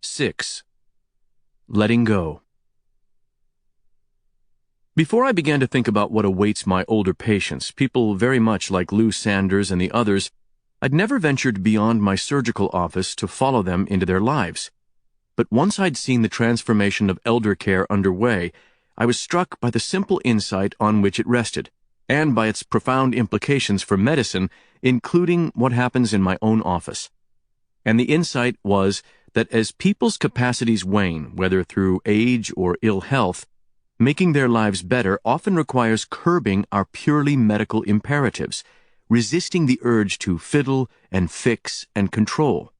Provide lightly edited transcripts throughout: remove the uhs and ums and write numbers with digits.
6. Letting go. Before I began to think about what awaits my older patients, people very much like Lou Sanders and the others, I'd never ventured beyond my surgical office to follow them into their lives. But once I'd seen the transformation of elder care underway, I was struck by the simple insight on which it rested, and by its profound implications for medicine, including what happens in my own office. And the insight was that as people's capacities wane, whether through age or ill health, making their lives better often requires curbing our purely medical imperatives, resisting the urge to fiddle and fix and control.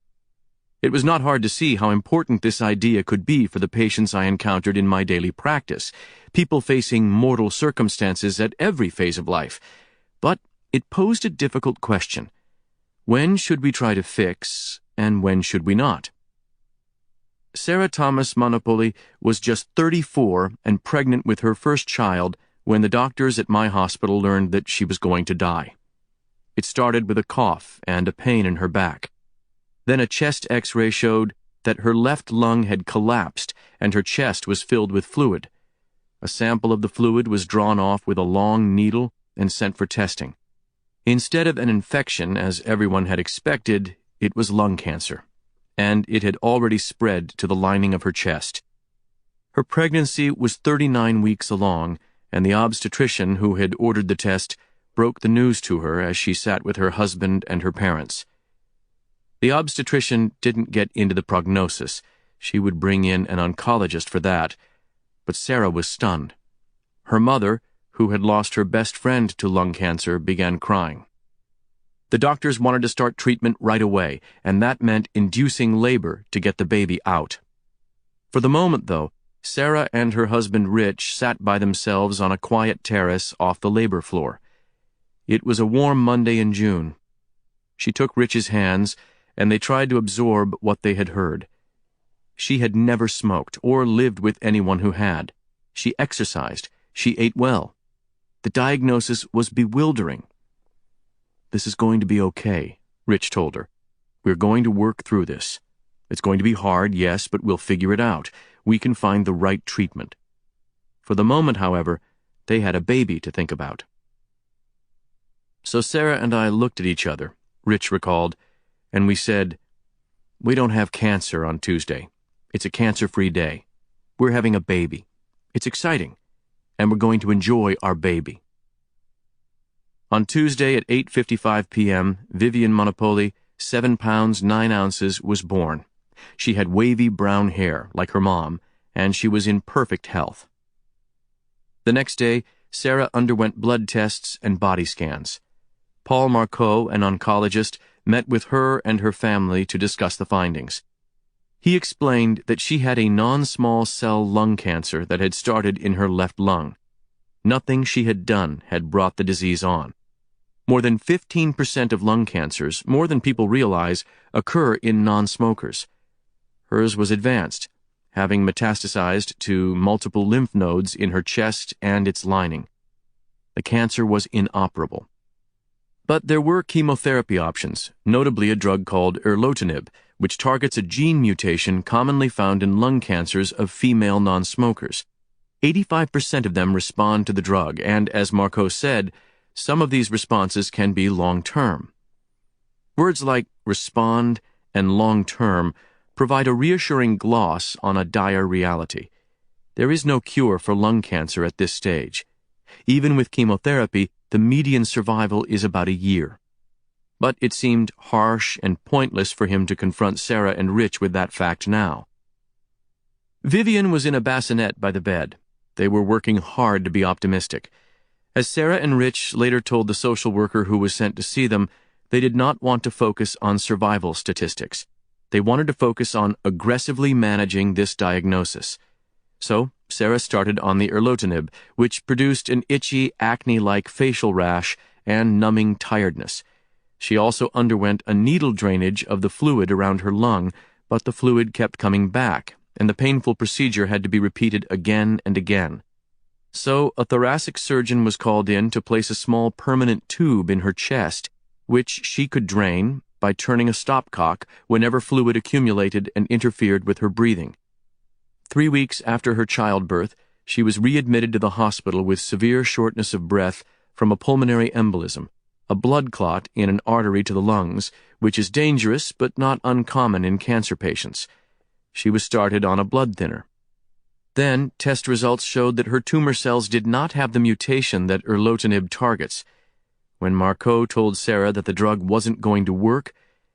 It was not hard to see how important this idea could be for the patients I encountered in my daily practice, people facing mortal circumstances at every phase of life. But it posed a difficult question. When should we try to fix, and when should we not? Sarah Thomas Monopoli was just 34 and pregnant with her first child when the doctors at my hospital learned that she was going to die. It started with a cough and a pain in her back. Then a chest X-ray showed that her left lung had collapsed and her chest was filled with fluid. A sample of the fluid was drawn off with a long needle and sent for testing. Instead of an infection, as everyone had expected, it was lung cancer, and it had already spread to the lining of her chest. Her pregnancy was 39 weeks along, and the obstetrician who had ordered the test broke the news to her as she sat with her husband and her parents. The obstetrician didn't get into the prognosis. She would bring in an oncologist for that. But Sarah was stunned. Her mother, who had lost her best friend to lung cancer, began crying. The doctors wanted to start treatment right away, and that meant inducing labor to get the baby out. For the moment, though, Sarah and her husband Rich sat by themselves on a quiet terrace off the labor floor. It was a warm Monday in June. She took Rich's hands, and they tried to absorb what they had heard. She had never smoked or lived with anyone who had. She exercised. She ate well. The diagnosis was bewildering. "This is going to be okay," Rich told her. "We're going to work through this. It's going to be hard, yes, but we'll figure it out. We can find the right treatment." For the moment, however, they had a baby to think about. So Sarah and I looked at each other, Rich recalled, and we said, "We don't have cancer on Tuesday. It's a cancer-free day. We're having a baby. It's exciting, and we're going to enjoy our baby." On Tuesday at 8:55 p.m., Vivian Monopoli, 7 pounds 9 ounces, was born. She had wavy brown hair, like her mom, and she was in perfect health. The next day, Sarah underwent blood tests and body scans. Paul Marceau, an oncologist, met with her and her family to discuss the findings. He explained that she had a non-small cell lung cancer that had started in her left lung. Nothing she had done had brought the disease on. More than 15% of lung cancers, more than people realize, occur in non-smokers. Hers was advanced, having metastasized to multiple lymph nodes in her chest and its lining. The cancer was inoperable. But there were chemotherapy options, notably a drug called erlotinib, which targets a gene mutation commonly found in lung cancers of female non-smokers. 85% of them respond to the drug, and as Marceau said, some of these responses can be long-term. Words like respond and long-term provide a reassuring gloss on a dire reality. There is no cure for lung cancer at this stage. Even with chemotherapy, the median survival is about a year. But it seemed harsh and pointless for him to confront Sarah and Rich with that fact now. Vivian was in a bassinet by the bed. They were working hard to be optimistic. As Sarah and Rich later told the social worker who was sent to see them, they did not want to focus on survival statistics. They wanted to focus on aggressively managing this diagnosis. So, Sarah started on the erlotinib, which produced an itchy, acne-like facial rash and numbing tiredness. She also underwent a needle drainage of the fluid around her lung, but the fluid kept coming back, and the painful procedure had to be repeated again and again. So a thoracic surgeon was called in to place a small permanent tube in her chest, which she could drain, by turning a stopcock whenever fluid accumulated and interfered with her breathing. 3 weeks after her childbirth, she was readmitted to the hospital with severe shortness of breath from a pulmonary embolism, a blood clot in an artery to the lungs, which is dangerous but not uncommon in cancer patients. She was started on a blood thinner. Then, test results showed that her tumor cells did not have the mutation that erlotinib targets. When Marco told Sarah that the drug wasn't going to work,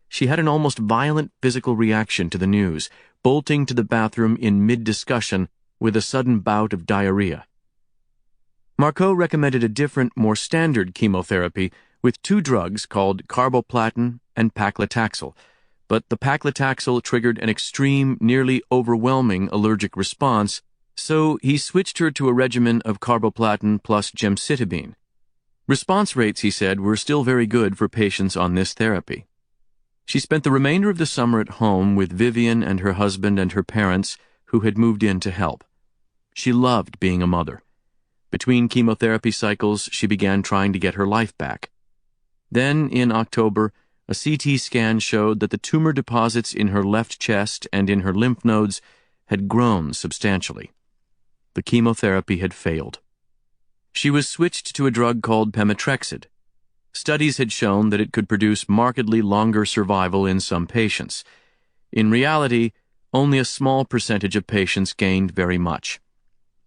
she had an almost violent physical reaction to the news, bolting to the bathroom in mid-discussion with a sudden bout of diarrhea. Marco recommended a different, more standard chemotherapy with 2 drugs called carboplatin and paclitaxel, but the paclitaxel triggered an extreme, nearly overwhelming allergic response, so he switched her to a regimen of carboplatin plus gemcitabine. Response rates, he said, were still very good for patients on this therapy. She spent the remainder of the summer at home with Vivian and her husband and her parents, who had moved in to help. She loved being a mother. Between chemotherapy cycles, she began trying to get her life back. Then, in October, a CT scan showed that the tumor deposits in her left chest and in her lymph nodes had grown substantially. The chemotherapy had failed. She was switched to a drug called pemetrexed. Studies had shown that it could produce markedly longer survival in some patients. In reality, only a small percentage of patients gained very much.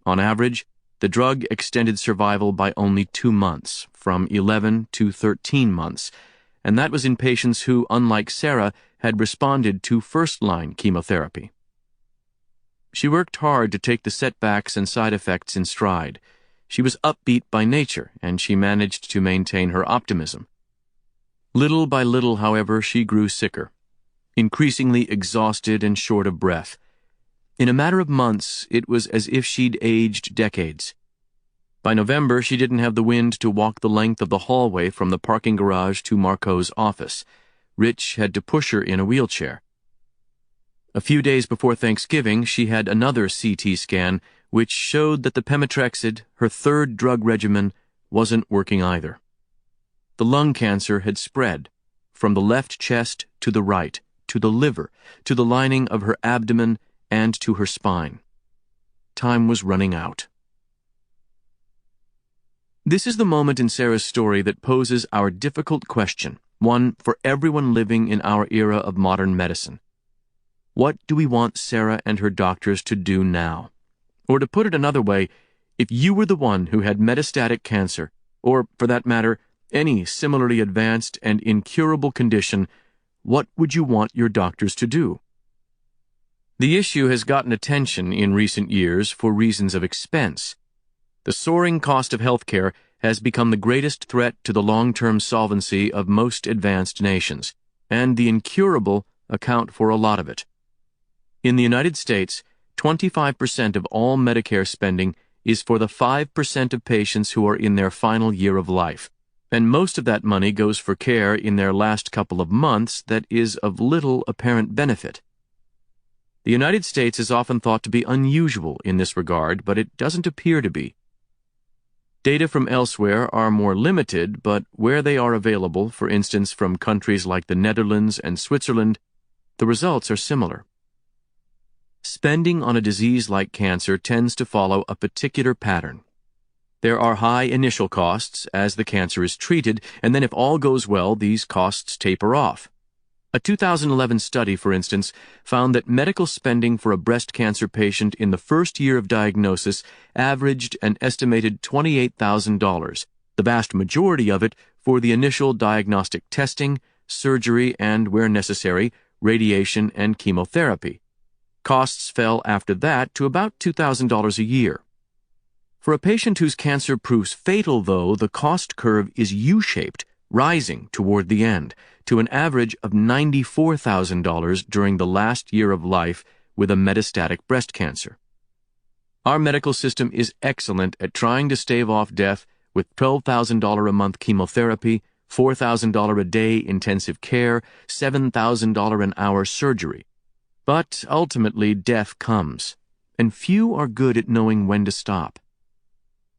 On average, the drug extended survival by only 2 months, from 11 to 13 months, and that was in patients who, unlike Sarah, had responded to first-line chemotherapy. She worked hard to take the setbacks and side effects in stride. She was upbeat by nature, and she managed to maintain her optimism. Little by little, however, she grew sicker, increasingly exhausted and short of breath. In a matter of months, it was as if she'd aged decades. By November, she didn't have the wind to walk the length of the hallway from the parking garage to Marco's office. Rich had to push her in a wheelchair. A few days before Thanksgiving, she had another CT scan, which showed that the pemetrexed, her 3rd drug regimen, wasn't working either. The lung cancer had spread from the left chest to the right, to the liver, to the lining of her abdomen, and to her spine. Time was running out. This is the moment in Sarah's story that poses our difficult question, one for everyone living in our era of modern medicine. What do we want Sarah and her doctors to do now? Or to put it another way, if you were the one who had metastatic cancer, or, for that matter, any similarly advanced and incurable condition, what would you want your doctors to do? The issue has gotten attention in recent years for reasons of expense. The soaring cost of healthcare has become the greatest threat to the long-term solvency of most advanced nations, and the incurable account for a lot of it. In the United States, 25% of all Medicare spending is for the 5% of patients who are in their final year of life, and most of that money goes for care in their last couple of months that is of little apparent benefit. The United States is often thought to be unusual in this regard, but it doesn't appear to be. Data from elsewhere are more limited, but where they are available, for instance from countries like the Netherlands and Switzerland, the results are similar. Spending on a disease like cancer tends to follow a particular pattern. There are high initial costs as the cancer is treated, and then if all goes well, these costs taper off. A 2011 study, for instance, found that medical spending for a breast cancer patient in the first year of diagnosis averaged an estimated $28,000, the vast majority of it for the initial diagnostic testing, surgery, and, where necessary, radiation and chemotherapy. Costs fell after that to about $2,000 a year. For a patient whose cancer proves fatal, though, the cost curve is U-shaped, rising toward the end, to an average of $94,000 during the last year of life with a metastatic breast cancer. Our medical system is excellent at trying to stave off death with $12,000 a month chemotherapy, $4,000 a day intensive care, $7,000 an hour surgery. But ultimately death comes, and few are good at knowing when to stop.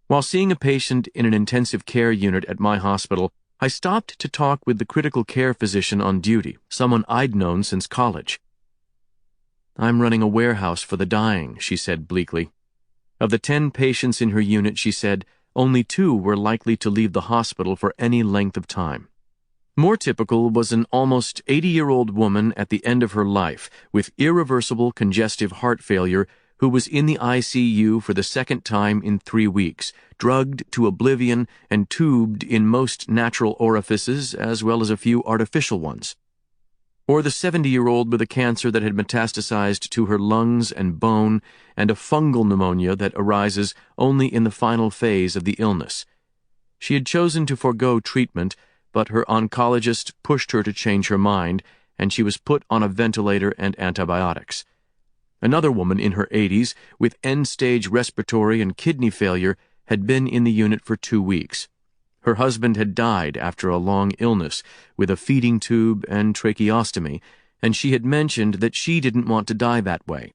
While seeing a patient in an intensive care unit at my hospital, I stopped to talk with the critical care physician on duty, someone I'd known since college. "I'm running a warehouse for the dying," she said bleakly. Of the 10 patients in her unit, she said, only 2 were likely to leave the hospital for any length of time. More typical was an almost 80-year-old woman at the end of her life with irreversible congestive heart failure who was in the ICU for the second time in 3 weeks, drugged to oblivion and tubed in most natural orifices as well as a few artificial ones. Or the 70-year-old with a cancer that had metastasized to her lungs and bone and a fungal pneumonia that arises only in the final phase of the illness. She had chosen to forego treatment, but her oncologist pushed her to change her mind, and she was put on a ventilator and antibiotics. Another woman in her 80s with end-stage respiratory and kidney failure had been in the unit for 2 weeks. Her husband had died after a long illness with a feeding tube and tracheostomy, and she had mentioned that she didn't want to die that way.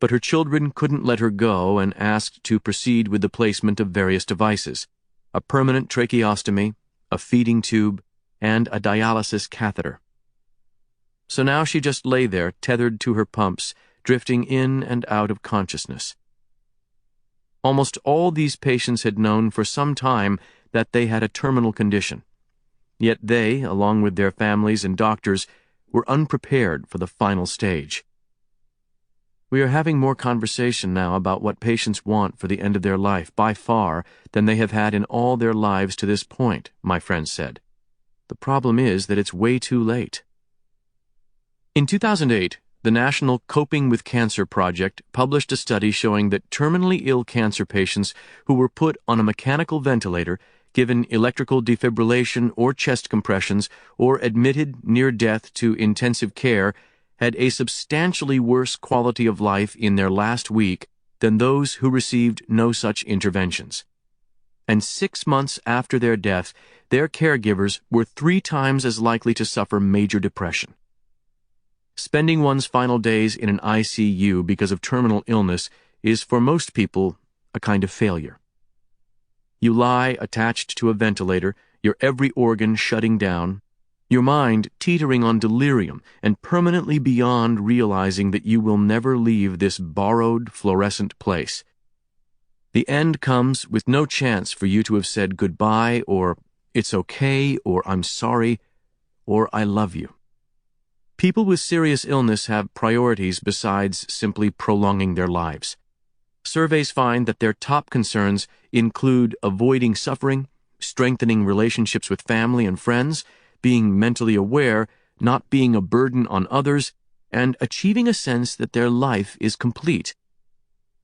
But her children couldn't let her go and asked to proceed with the placement of various devices: a permanent tracheostomy, a feeding tube, and a dialysis catheter. So now she just lay there, tethered to her pumps, drifting in and out of consciousness. Almost all these patients had known for some time that they had a terminal condition. Yet they, along with their families and doctors, were unprepared for the final stage. We are having more conversation now about what patients want for the end of their life by far than they have had in all their lives to this point, my friend said. The problem is that it's way too late. In 2008, the National Coping with Cancer Project published a study showing that terminally ill cancer patients who were put on a mechanical ventilator, given electrical defibrillation or chest compressions, or admitted near death to intensive care had a substantially worse quality of life in their last week than those who received no such interventions. And 6 months after their death, their caregivers were 3 times as likely to suffer major depression. Spending one's final days in an ICU because of terminal illness is for most people a kind of failure. You lie attached to a ventilator, your every organ shutting down, your mind teetering on delirium and permanently beyond realizing that you will never leave this borrowed fluorescent place. The end comes with no chance for you to have said goodbye or "it's okay" or "I'm sorry" or "I love you." People with serious illness have priorities besides simply prolonging their lives. Surveys find that their top concerns include avoiding suffering, strengthening relationships with family and friends, being mentally aware, not being a burden on others, and achieving a sense that their life is complete.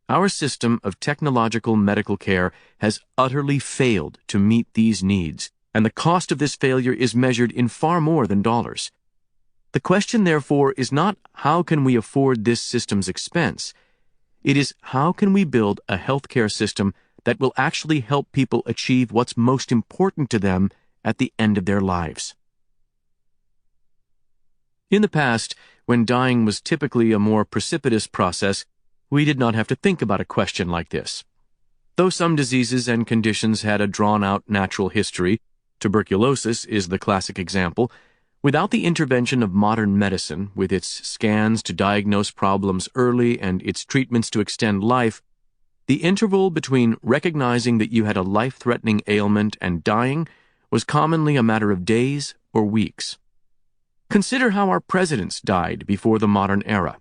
Our system of technological medical care has utterly failed to meet these needs, and the cost of this failure is measured in far more than dollars. The question, therefore, is not how can we afford this system's expense. It is how can we build a healthcare system that will actually help people achieve what's most important to them at the end of their lives. In the past, when dying was typically a more precipitous process, we did not have to think about a question like this. Though some diseases and conditions had a drawn-out natural history, tuberculosis is the classic example, without the intervention of modern medicine, with its scans to diagnose problems early and its treatments to extend life, the interval between recognizing that you had a life-threatening ailment and dying was commonly a matter of days or weeks. Consider how our presidents died before the modern era.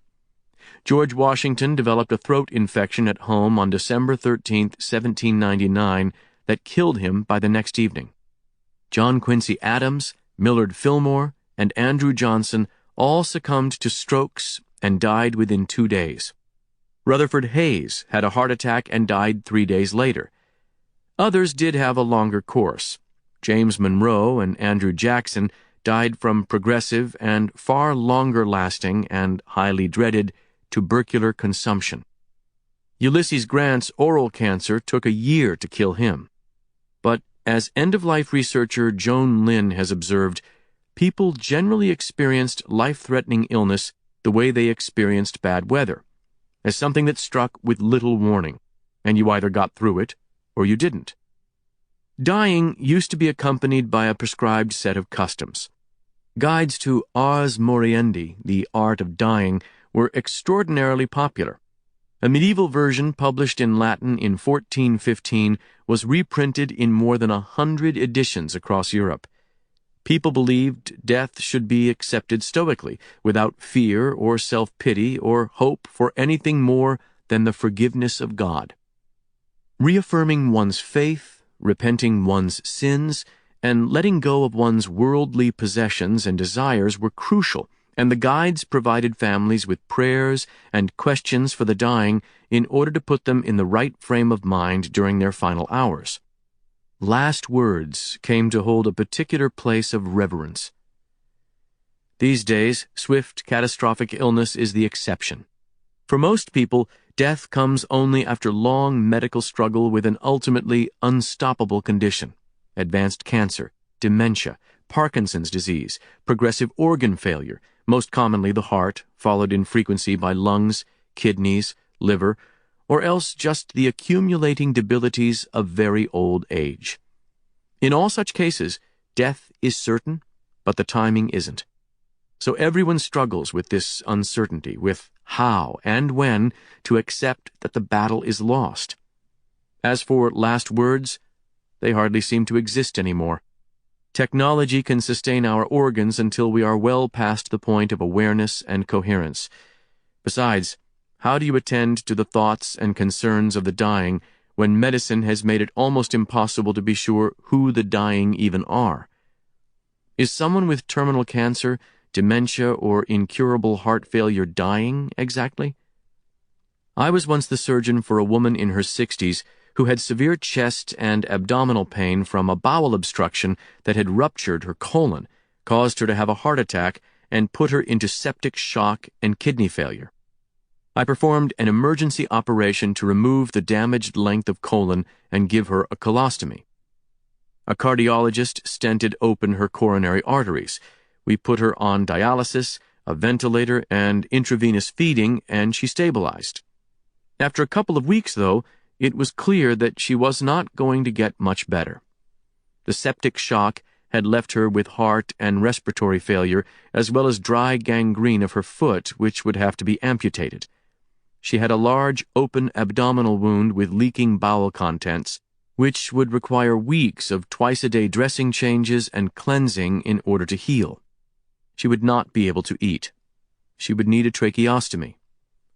George Washington developed a throat infection at home on December 13, 1799, that killed him by the next evening. John Quincy Adams, Millard Fillmore, and Andrew Johnson all succumbed to strokes and died within 2 days. Rutherford Hayes had a heart attack and died 3 days later. Others did have a longer course. James Monroe and Andrew Jackson died from progressive and far longer-lasting and highly dreaded tubercular consumption. Ulysses Grant's oral cancer took a year to kill him. But as end-of-life researcher Joan Lynn has observed, people generally experienced life-threatening illness the way they experienced bad weather, as something that struck with little warning, and you either got through it or you didn't. Dying used to be accompanied by a prescribed set of customs. Guides to ars moriendi, the art of dying, were extraordinarily popular. A medieval version published in Latin in 1415 was reprinted in more than 100 editions across Europe. People believed death should be accepted stoically, without fear or self-pity or hope for anything more than the forgiveness of God. Reaffirming one's faith, repenting one's sins, and letting go of one's worldly possessions and desires were crucial, and the guides provided families with prayers and questions for the dying in order to put them in the right frame of mind during their final hours. Last words came to hold a particular place of reverence. These days, swift, catastrophic illness is the exception. For most people, death comes only after long medical struggle with an ultimately unstoppable condition: advanced cancer, dementia, Parkinson's disease, progressive organ failure, most commonly the heart, followed in frequency by lungs, kidneys, liver, or else just the accumulating debilities of very old age. In all such cases, death is certain, but the timing isn't. So everyone struggles with this uncertainty, with how and when to accept that the battle is lost. As for last words, they hardly seem to exist anymore. Technology can sustain our organs until we are well past the point of awareness and coherence. Besides, how do you attend to the thoughts and concerns of the dying when medicine has made it almost impossible to be sure who the dying even are? Is someone with terminal cancer, dementia, or incurable heart failure dying exactly? I was once the surgeon for a woman in her 60s who had severe chest and abdominal pain from a bowel obstruction that had ruptured her colon, caused her to have a heart attack, and put her into septic shock and kidney failure. I performed an emergency operation to remove the damaged length of colon and give her a colostomy. A cardiologist stented open her coronary arteries. We put her on dialysis, a ventilator, and intravenous feeding, and she stabilized. After a couple of weeks, though, it was clear that she was not going to get much better. The septic shock had left her with heart and respiratory failure, as well as dry gangrene of her foot, which would have to be amputated. She had a large open abdominal wound with leaking bowel contents, which would require weeks of twice-a-day dressing changes and cleansing in order to heal. She would not be able to eat. She would need a tracheostomy.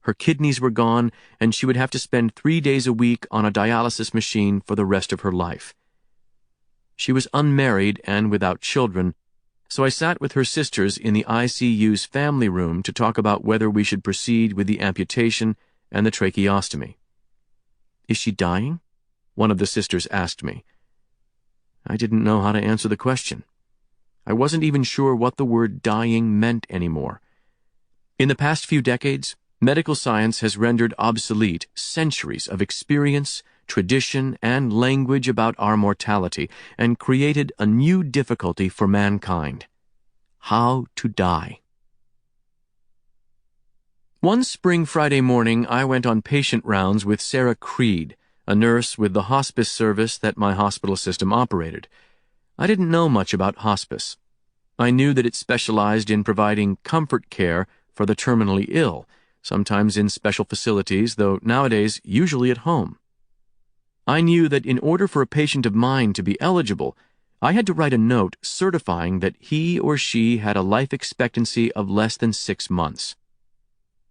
Her kidneys were gone, and she would have to spend 3 days a week on a dialysis machine for the rest of her life. She was unmarried and without children, so I sat with her sisters in the ICU's family room to talk about whether we should proceed with the amputation and the tracheostomy. "Is she dying?" one of the sisters asked me. I didn't know how to answer the question. I wasn't even sure what the word dying meant anymore. In the past few decades, medical science has rendered obsolete centuries of experience, tradition, and language about our mortality, and created a new difficulty for mankind: how to die. One spring Friday morning, I went on patient rounds with Sarah Creed, a nurse with the hospice service that my hospital system operated. I didn't know much about hospice. I knew that it specialized in providing comfort care for the terminally ill, sometimes in special facilities, though nowadays usually at home. I knew that in order for a patient of mine to be eligible, I had to write a note certifying that he or she had a life expectancy of less than 6 months.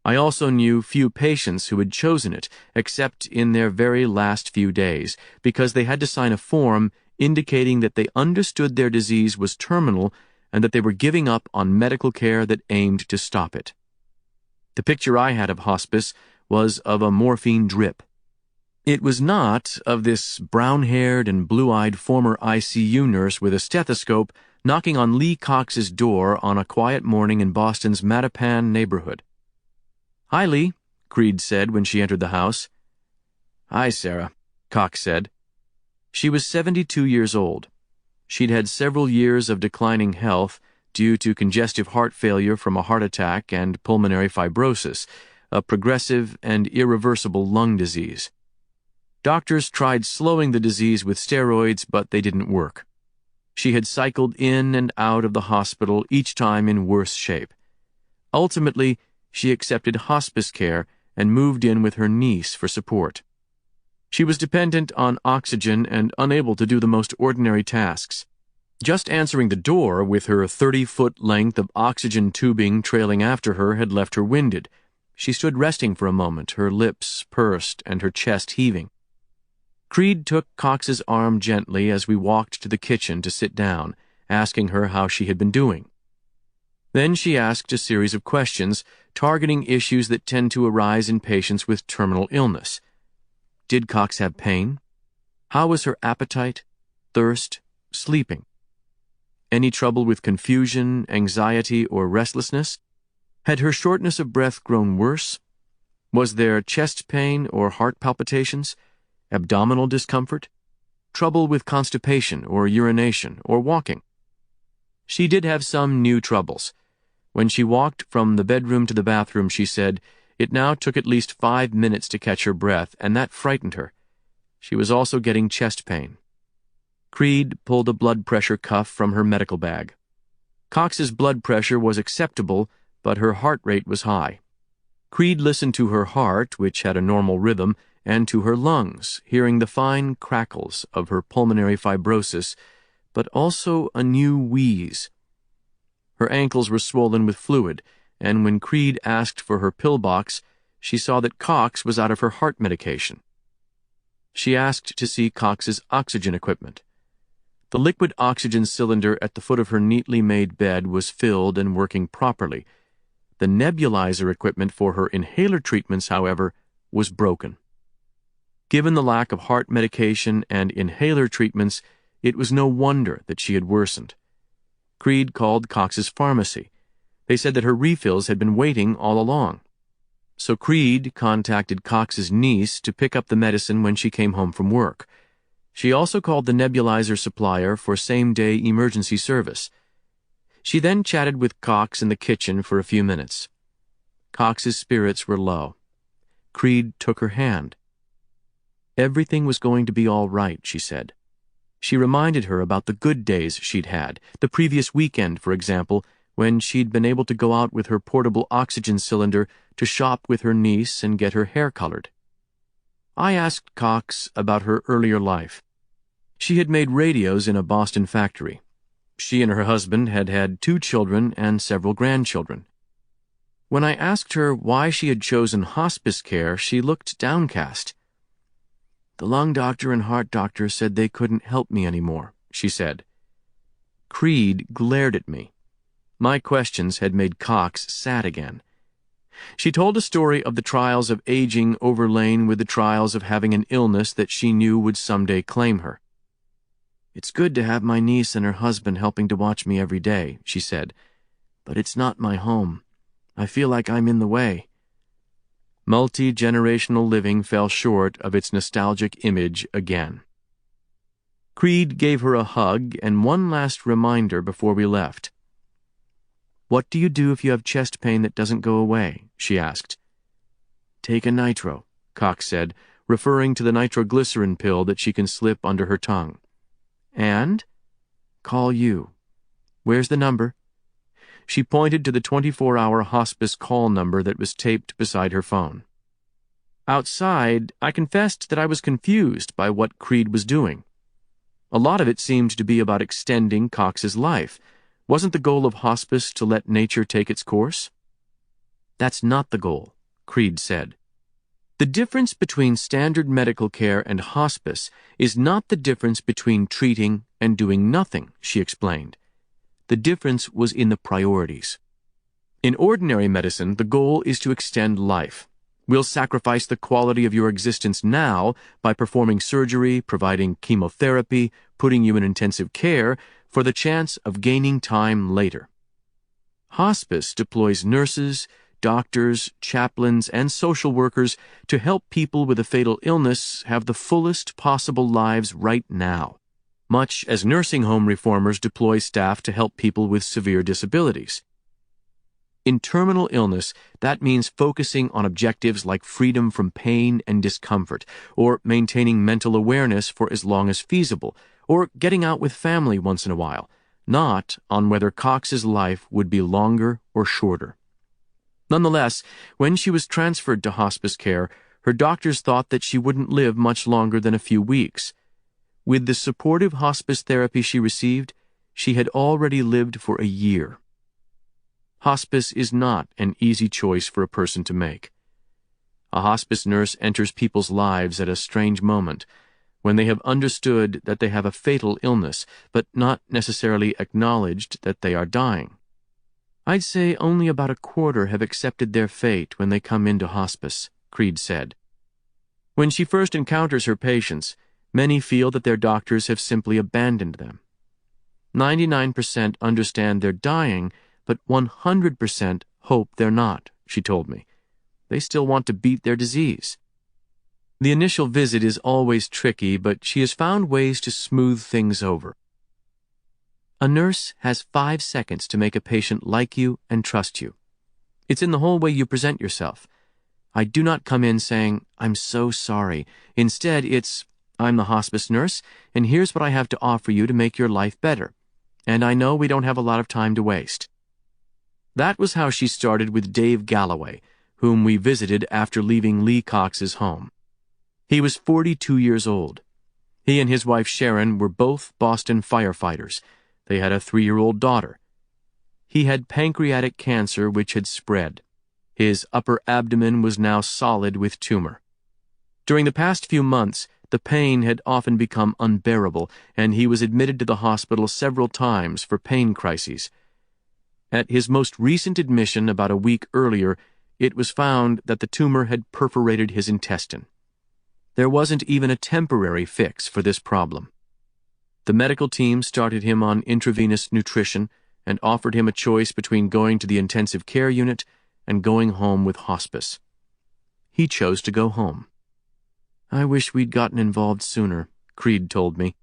I also knew few patients who had chosen it, except in their very last few days, because they had to sign a form indicating that they understood their disease was terminal and that they were giving up on medical care that aimed to stop it. The picture I had of hospice was of a morphine drip. It was not of this brown-haired and blue-eyed former ICU nurse with a stethoscope knocking on Lee Cox's door on a quiet morning in Boston's Mattapan neighborhood. "Hi, Lee," Creed said when she entered the house. "Hi, Sarah," Cox said. She was 72 years old. She'd had several years of declining health due to congestive heart failure from a heart attack and pulmonary fibrosis, a progressive and irreversible lung disease. Doctors tried slowing the disease with steroids, but they didn't work. She had cycled in and out of the hospital, each time in worse shape. Ultimately, she accepted hospice care and moved in with her niece for support. She was dependent on oxygen and unable to do the most ordinary tasks. Just answering the door with her 30-foot length of oxygen tubing trailing after her had left her winded. She stood resting for a moment, her lips pursed and her chest heaving. Creed took Cox's arm gently as we walked to the kitchen to sit down, asking her how she had been doing. Then she asked a series of questions, targeting issues that tend to arise in patients with terminal illness. Did Cox have pain? How was her appetite, thirst, sleeping? Any trouble with confusion, anxiety, or restlessness? Had her shortness of breath grown worse? Was there chest pain or heart palpitations? Abdominal discomfort? Trouble with constipation or urination or walking? She did have some new troubles. When she walked from the bedroom to the bathroom, she said, it now took at least 5 minutes to catch her breath, and that frightened her. She was also getting chest pain. Creed pulled a blood pressure cuff from her medical bag. Cox's blood pressure was acceptable, but her heart rate was high. Creed listened to her heart, which had a normal rhythm, and to her lungs, hearing the fine crackles of her pulmonary fibrosis, but also a new wheeze. Her ankles were swollen with fluid, and when Creed asked for her pill box, she saw that Cox was out of her heart medication. She asked to see Cox's oxygen equipment. The liquid oxygen cylinder at the foot of her neatly made bed was filled and working properly. The nebulizer equipment for her inhaler treatments, however, was broken. Given the lack of heart medication and inhaler treatments, it was no wonder that she had worsened. Creed called Cox's pharmacy. They said that her refills had been waiting all along. So Creed contacted Cox's niece to pick up the medicine when she came home from work. She also called the nebulizer supplier for same-day emergency service. She then chatted with Cox in the kitchen for a few minutes. Cox's spirits were low. Creed took her hand. Everything was going to be all right, she said. She reminded her about the good days she'd had, the previous weekend, for example, when she'd been able to go out with her portable oxygen cylinder to shop with her niece and get her hair colored. I asked Cox about her earlier life. She had made radios in a Boston factory. She and her husband had had 2 children and several grandchildren. When I asked her why she had chosen hospice care, she looked downcast. The lung doctor and heart doctor said they couldn't help me anymore, she said. Creed glared at me. My questions had made Cox sad again. She told a story of the trials of aging overlain with the trials of having an illness that she knew would someday claim her. It's good to have my niece and her husband helping to watch me every day, she said, but it's not my home. I feel like I'm in the way. Multi-generational living fell short of its nostalgic image again. Creed gave her a hug and one last reminder before we left. What do you do if you have chest pain that doesn't go away? She asked. Take a nitro, Cox said, referring to the nitroglycerin pill that she can slip under her tongue. And? Call you. Where's the number? She pointed to the 24-hour hospice call number that was taped beside her phone. Outside, I confessed that I was confused by what Creed was doing. A lot of it seemed to be about extending Cox's life. Wasn't the goal of hospice to let nature take its course? That's not the goal, Creed said. The difference between standard medical care and hospice is not the difference between treating and doing nothing, she explained. The difference was in the priorities. In ordinary medicine, the goal is to extend life. We'll sacrifice the quality of your existence now by performing surgery, providing chemotherapy, putting you in intensive care, for the chance of gaining time later. Hospice deploys nurses, doctors, chaplains, and social workers to help people with a fatal illness have the fullest possible lives right now, much as nursing home reformers deploy staff to help people with severe disabilities. In terminal illness, that means focusing on objectives like freedom from pain and discomfort, or maintaining mental awareness for as long as feasible, or getting out with family once in a while, not on whether Cox's life would be longer or shorter. Nonetheless, when she was transferred to hospice care, her doctors thought that she wouldn't live much longer than a few weeks. With the supportive hospice therapy she received, she had already lived for a year. Hospice is not an easy choice for a person to make. A hospice nurse enters people's lives at a strange moment, when they have understood that they have a fatal illness, but not necessarily acknowledged that they are dying. I'd say only about a quarter have accepted their fate when they come into hospice, Creed said. When she first encounters her patients, many feel that their doctors have simply abandoned them. 99% understand they're dying, but 100% hope they're not, she told me. They still want to beat their disease. The initial visit is always tricky, but she has found ways to smooth things over. A nurse has 5 seconds to make a patient like you and trust you. It's in the whole way you present yourself. I do not come in saying, "I'm so sorry." Instead, it's, "I'm the hospice nurse, and here's what I have to offer you to make your life better. And I know we don't have a lot of time to waste." That was how she started with Dave Galloway, whom we visited after leaving Lee Cox's home. He was 42 years old. He and his wife Sharon were both Boston firefighters. They had a 3-year-old daughter. He had pancreatic cancer which had spread. His upper abdomen was now solid with tumor. During the past few months, the pain had often become unbearable, and he was admitted to the hospital several times for pain crises. At his most recent admission about a week earlier, it was found that the tumor had perforated his intestine. There wasn't even a temporary fix for this problem. The medical team started him on intravenous nutrition and offered him a choice between going to the intensive care unit and going home with hospice. He chose to go home. "I wish we'd gotten involved sooner," Creed told me.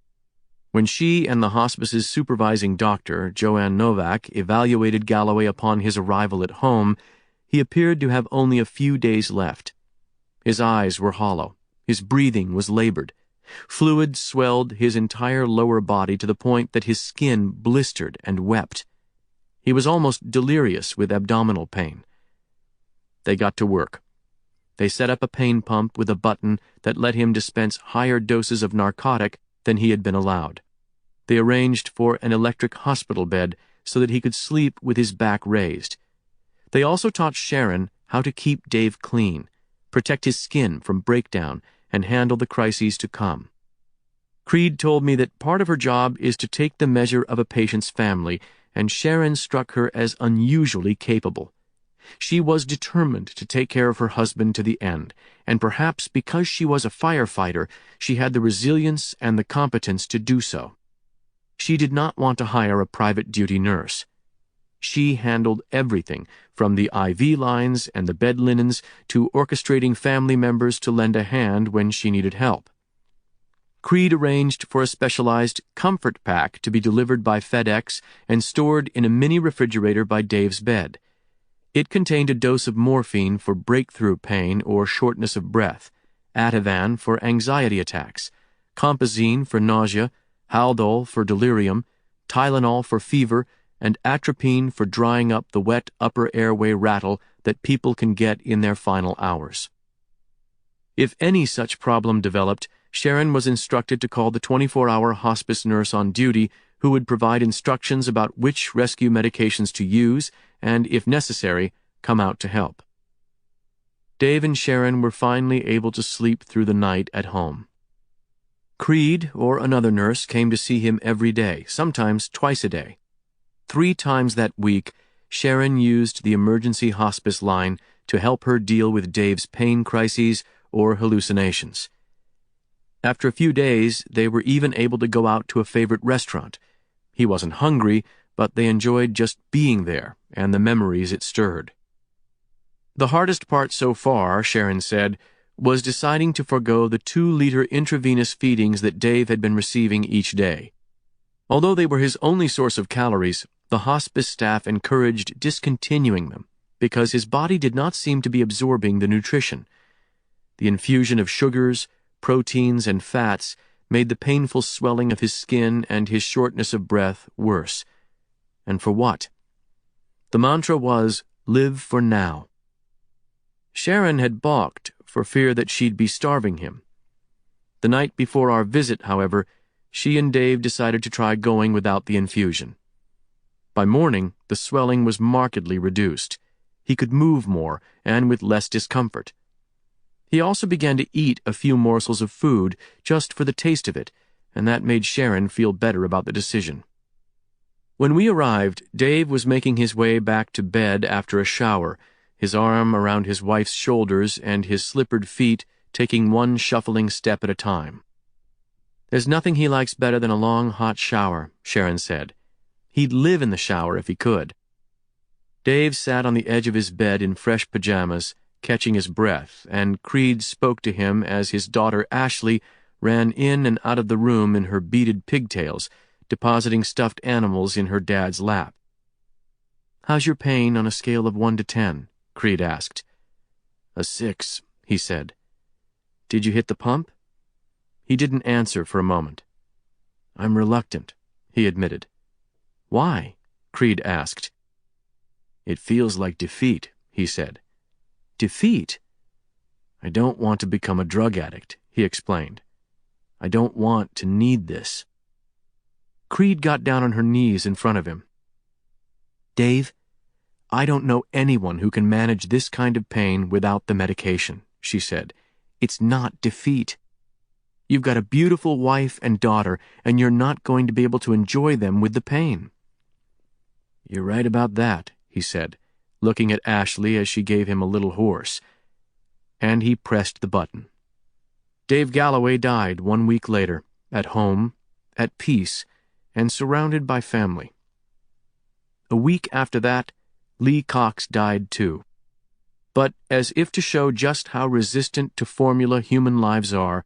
When she and the hospice's supervising doctor, Joanne Novak, evaluated Galloway upon his arrival at home, he appeared to have only a few days left. His eyes were hollow. His breathing was labored. Fluid swelled his entire lower body to the point that his skin blistered and wept. He was almost delirious with abdominal pain. They got to work. They set up a pain pump with a button that let him dispense higher doses of narcotic than he had been allowed. They arranged for an electric hospital bed so that he could sleep with his back raised. They also taught Sharon how to keep Dave clean, protect his skin from breakdown, and handle the crises to come. Creed told me that part of her job is to take the measure of a patient's family, and Sharon struck her as unusually capable. She was determined to take care of her husband to the end, and perhaps because she was a firefighter, she had the resilience and the competence to do so. She did not want to hire a private duty nurse. She handled everything, from the IV lines and the bed linens to orchestrating family members to lend a hand when she needed help. Creed arranged for a specialized comfort pack to be delivered by FedEx and stored in a mini refrigerator by Dave's bed. It contained a dose of morphine for breakthrough pain or shortness of breath, Ativan for anxiety attacks, Compazine for nausea, Haldol for delirium, Tylenol for fever, and atropine for drying up the wet upper airway rattle that people can get in their final hours. If any such problem developed, Sharon was instructed to call the 24-hour hospice nurse on duty, who would provide instructions about which rescue medications to use and, if necessary, come out to help. Dave and Sharon were finally able to sleep through the night at home. Creed or another nurse came to see him every day, sometimes twice a day. 3 times that week, Sharon used the emergency hospice line to help her deal with Dave's pain crises or hallucinations. After a few days, they were even able to go out to a favorite restaurant. He wasn't hungry, but they enjoyed just being there and the memories it stirred. The hardest part so far, Sharon said, was deciding to forego the 2-liter intravenous feedings that Dave had been receiving each day. Although they were his only source of calories, the hospice staff encouraged discontinuing them because his body did not seem to be absorbing the nutrition. The infusion of sugars, proteins, and fats made the painful swelling of his skin and his shortness of breath worse. And for what? The mantra was, "Live for now." Sharon had balked for fear that she'd be starving him. The night before our visit, however, she and Dave decided to try going without the infusion. By morning, the swelling was markedly reduced. He could move more and with less discomfort. He also began to eat a few morsels of food just for the taste of it, and that made Sharon feel better about the decision. When we arrived, Dave was making his way back to bed after a shower, his arm around his wife's shoulders and his slippered feet taking one shuffling step at a time. "There's nothing he likes better than a long, hot shower," Sharon said. "He'd live in the shower if he could." Dave sat on the edge of his bed in fresh pajamas, catching his breath, and Creed spoke to him as his daughter Ashley ran in and out of the room in her beaded pigtails, depositing stuffed animals in her dad's lap. "How's your pain on a scale of 1 to 10? Creed asked. "A 6, he said. "Did you hit the pump?" He didn't answer for a moment. "I'm reluctant," he admitted. "Why?" Creed asked. "It feels like defeat," he said. "Defeat?" "I don't want to become a drug addict," he explained. "I don't want to need this." Creed got down on her knees in front of him. "Dave, I don't know anyone who can manage this kind of pain without the medication," she said. "It's not defeat. You've got a beautiful wife and daughter, and you're not going to be able to enjoy them with the pain." "You're right about that," he said, looking at Ashley as she gave him a little horse. And he pressed the button. Dave Galloway died 1 week later, at home, at peace, and surrounded by family. A week after that, Lee Cox died too. But as if to show just how resistant to formula human lives are,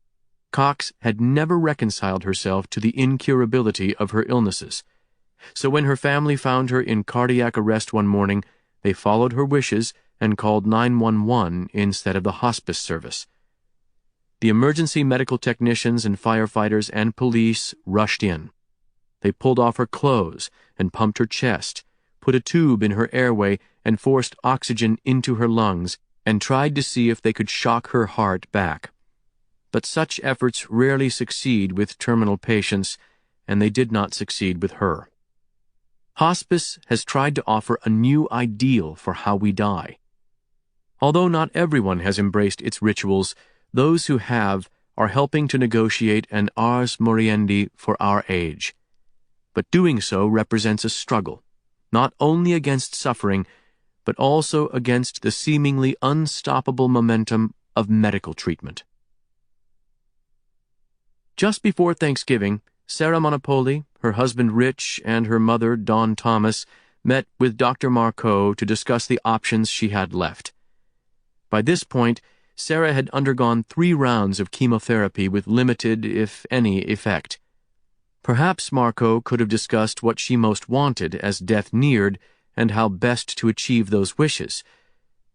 Cox had never reconciled herself to the incurability of her illnesses. So when her family found her in cardiac arrest one morning, they followed her wishes and called 911 instead of the hospice service. The emergency medical technicians and firefighters and police rushed in. They pulled off her clothes and pumped her chest, put a tube in her airway and forced oxygen into her lungs, and tried to see if they could shock her heart back. But such efforts rarely succeed with terminal patients, and they did not succeed with her. Hospice has tried to offer a new ideal for how we die. Although not everyone has embraced its rituals, those who have are helping to negotiate an ars moriendi for our age. But doing so represents a struggle, not only against suffering, but also against the seemingly unstoppable momentum of medical treatment. Just before Thanksgiving, Sarah Monopoli, her husband Rich, and her mother Dawn Thomas met with Dr. Marcoux to discuss the options she had left. By this point, Sarah had undergone 3 rounds of chemotherapy with limited, if any, effect. Perhaps Marcoux could have discussed what she most wanted as death neared and how best to achieve those wishes.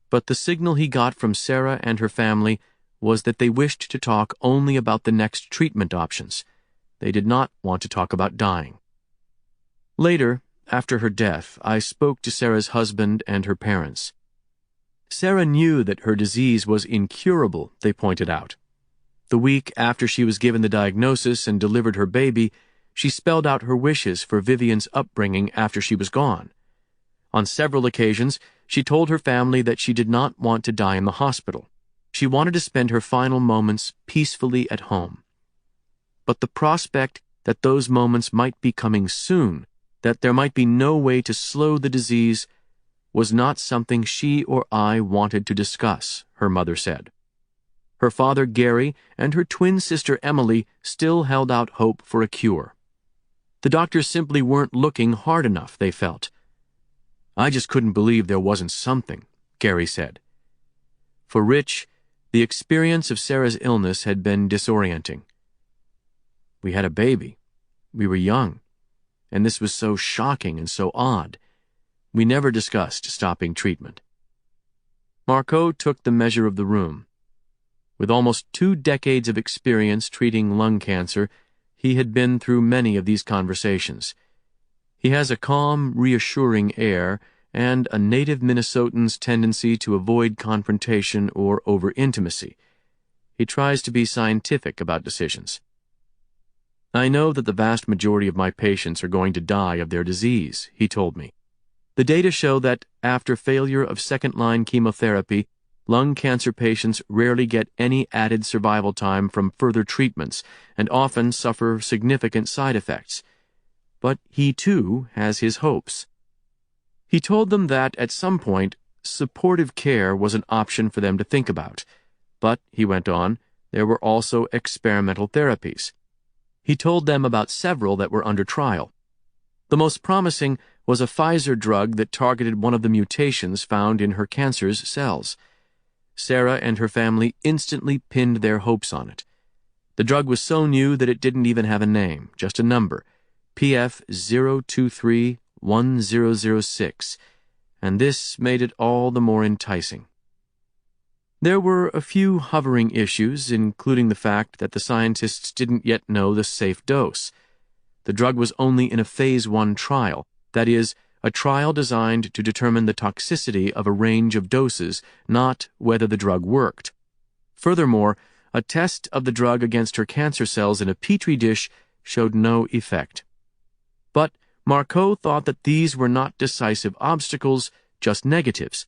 But the signal he got from Sarah and her family was that they wished to talk only about the next treatment options. They did not want to talk about dying. Later, after her death, I spoke to Sarah's husband and her parents. Sarah knew that her disease was incurable, they pointed out. The week after she was given the diagnosis and delivered her baby, she spelled out her wishes for Vivian's upbringing after she was gone. On several occasions, she told her family that she did not want to die in the hospital. She wanted to spend her final moments peacefully at home. But the prospect that those moments might be coming soon, that there might be no way to slow the disease, was not something she or I wanted to discuss, her mother said. Her father Gary and her twin sister Emily still held out hope for a cure. The doctors simply weren't looking hard enough, they felt. "I just couldn't believe there wasn't something," Gary said. For Rich, the experience of Sarah's illness had been disorienting. "We had a baby. We were young. And this was so shocking and so odd. We never discussed stopping treatment." Marco took the measure of the room. With almost 2 decades of experience treating lung cancer, he had been through many of these conversations. He has a calm, reassuring air and a native Minnesotan's tendency to avoid confrontation or over-intimacy. He tries to be scientific about decisions. "I know that the vast majority of my patients are going to die of their disease," he told me. "The data show that after failure of second-line chemotherapy, lung cancer patients rarely get any added survival time from further treatments and often suffer significant side effects. But he, too, has his hopes." He told them that, at some point, supportive care was an option for them to think about. But, he went on, there were also experimental therapies. He told them about several that were under trial. The most promising was a Pfizer drug that targeted one of the mutations found in her cancer's cells. Sarah and her family instantly pinned their hopes on it. The drug was so new that it didn't even have a name, just a number, PF0231006, and this made it all the more enticing. There were a few hovering issues, including the fact that the scientists didn't yet know the safe dose. The drug was only in a Phase 1 trial, that is, a trial designed to determine the toxicity of a range of doses, not whether the drug worked. Furthermore, a test of the drug against her cancer cells in a petri dish showed no effect. But Marco thought that these were not decisive obstacles, just negatives.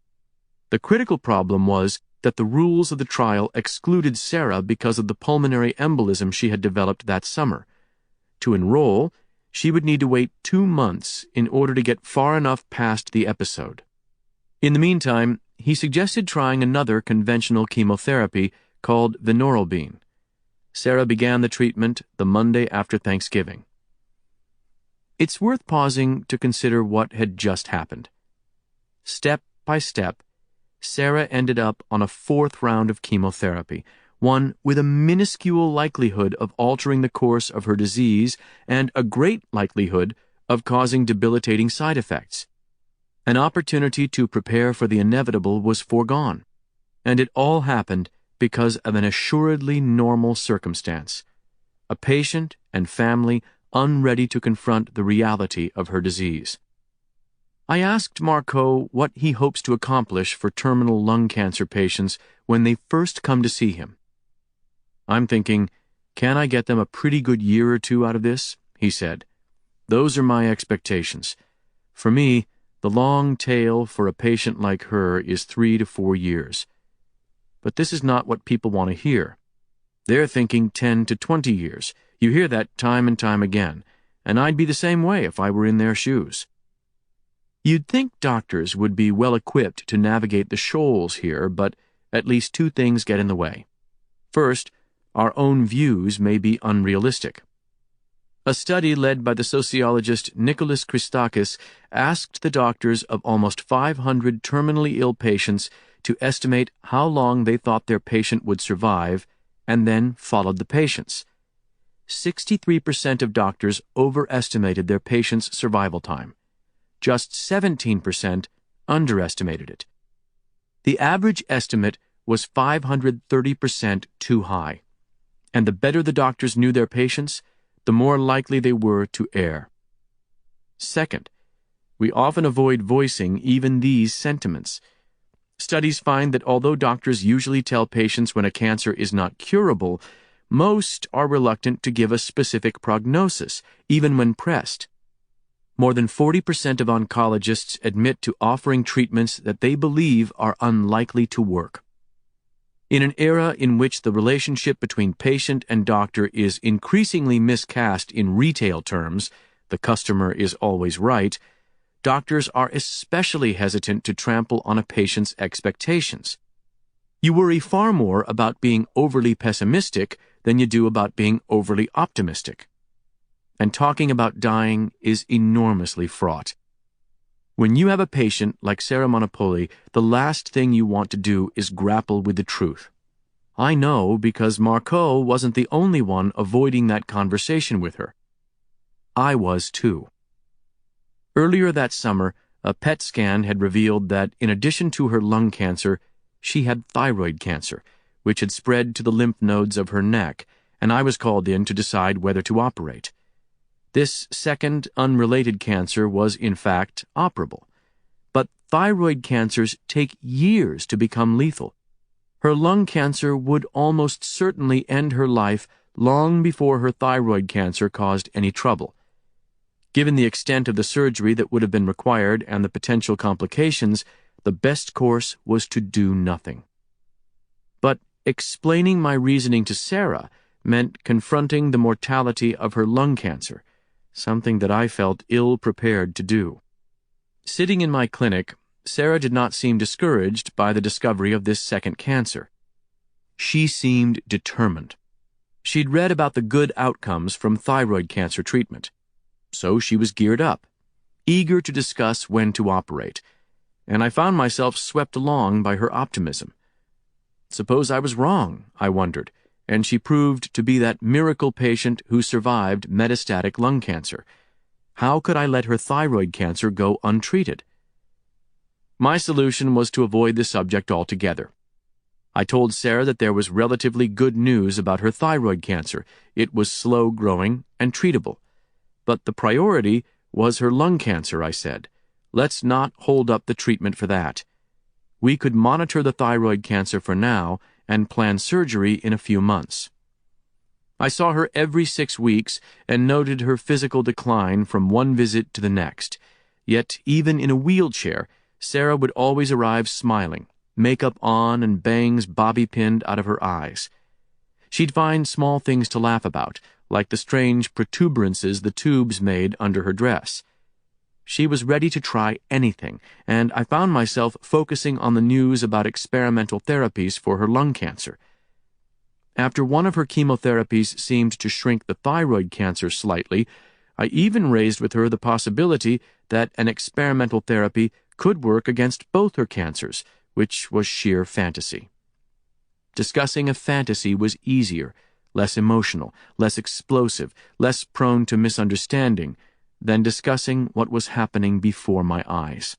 The critical problem was that the rules of the trial excluded Sarah because of the pulmonary embolism she had developed that summer. To enroll, she would need to wait 2 months in order to get far enough past the episode. In the meantime, he suggested trying another conventional chemotherapy called vinorelbine. Sarah began the treatment the Monday after Thanksgiving. It's worth pausing to consider what had just happened. Step by step, Sarah ended up on a 4th round of chemotherapy, one with a minuscule likelihood of altering the course of her disease and a great likelihood of causing debilitating side effects. An opportunity to prepare for the inevitable was foregone, and it all happened because of an assuredly normal circumstance: a patient and family unready to confront the reality of her disease. I asked Marco what he hopes to accomplish for terminal lung cancer patients when they first come to see him. "I'm thinking, can I get them a pretty good year or 2 out of this?" he said. "Those are my expectations. For me, the long tail for a patient like her is 3 to 4 years. But this is not what people want to hear. They're thinking 10 to 20 years. You hear that time and time again, and I'd be the same way if I were in their shoes." You'd think doctors would be well equipped to navigate the shoals here, but at least 2 things get in the way. First, our own views may be unrealistic. A study led by the sociologist Nicholas Christakis asked the doctors of almost 500 terminally ill patients to estimate how long they thought their patient would survive, and then followed the patients. 63% of doctors overestimated their patient's survival time. Just 17% underestimated it. The average estimate was 530% too high, and the better the doctors knew their patients, the more likely they were to err. Second, we often avoid voicing even these sentiments. Studies find that although doctors usually tell patients when a cancer is not curable, most are reluctant to give a specific prognosis, even when pressed. More than 40% of oncologists admit to offering treatments that they believe are unlikely to work. In an era in which the relationship between patient and doctor is increasingly miscast in retail terms, the customer is always right, doctors are especially hesitant to trample on a patient's expectations. You worry far more about being overly pessimistic than you do about being overly optimistic. And talking about dying is enormously fraught. When you have a patient like Sarah Monopoli, the last thing you want to do is grapple with the truth. I know because Marco wasn't the only one avoiding that conversation with her. I was too. Earlier that summer, a PET scan had revealed that in addition to her lung cancer, She had thyroid cancer, which had spread to the lymph nodes of her neck, and I was called in to decide whether to operate. This second, unrelated cancer was, in fact, operable. But thyroid cancers take years to become lethal. Her lung cancer would almost certainly end her life long before her thyroid cancer caused any trouble. Given the extent of the surgery that would have been required and the potential complications, the best course was to do nothing. But explaining my reasoning to Sarah meant confronting the mortality of her lung cancer, something that I felt ill-prepared to do. Sitting in my clinic, Sarah did not seem discouraged by the discovery of this second cancer. She seemed determined. She'd read about the good outcomes from thyroid cancer treatment. So she was geared up, eager to discuss when to operate, and I found myself swept along by her optimism. Suppose I was wrong, I wondered, and she proved to be that miracle patient who survived metastatic lung cancer. How could I let her thyroid cancer go untreated? My solution was to avoid the subject altogether. I told Sarah that there was relatively good news about her thyroid cancer. It was slow-growing and treatable. But the priority was her lung cancer, I said. Let's not hold up the treatment for that. We could monitor the thyroid cancer for now and plan surgery in a few months. I saw her every 6 weeks and noted her physical decline from one visit to the next. Yet even in a wheelchair, Sarah would always arrive smiling, makeup on and bangs bobby-pinned out of her eyes. She'd find small things to laugh about, like the strange protuberances the tubes made under her dress. She was ready to try anything, and I found myself focusing on the news about experimental therapies for her lung cancer. After one of her chemotherapies seemed to shrink the thyroid cancer slightly, I even raised with her the possibility that an experimental therapy could work against both her cancers, which was sheer fantasy. Discussing a fantasy was easier, less emotional, less explosive, less prone to misunderstanding, than discussing what was happening before my eyes.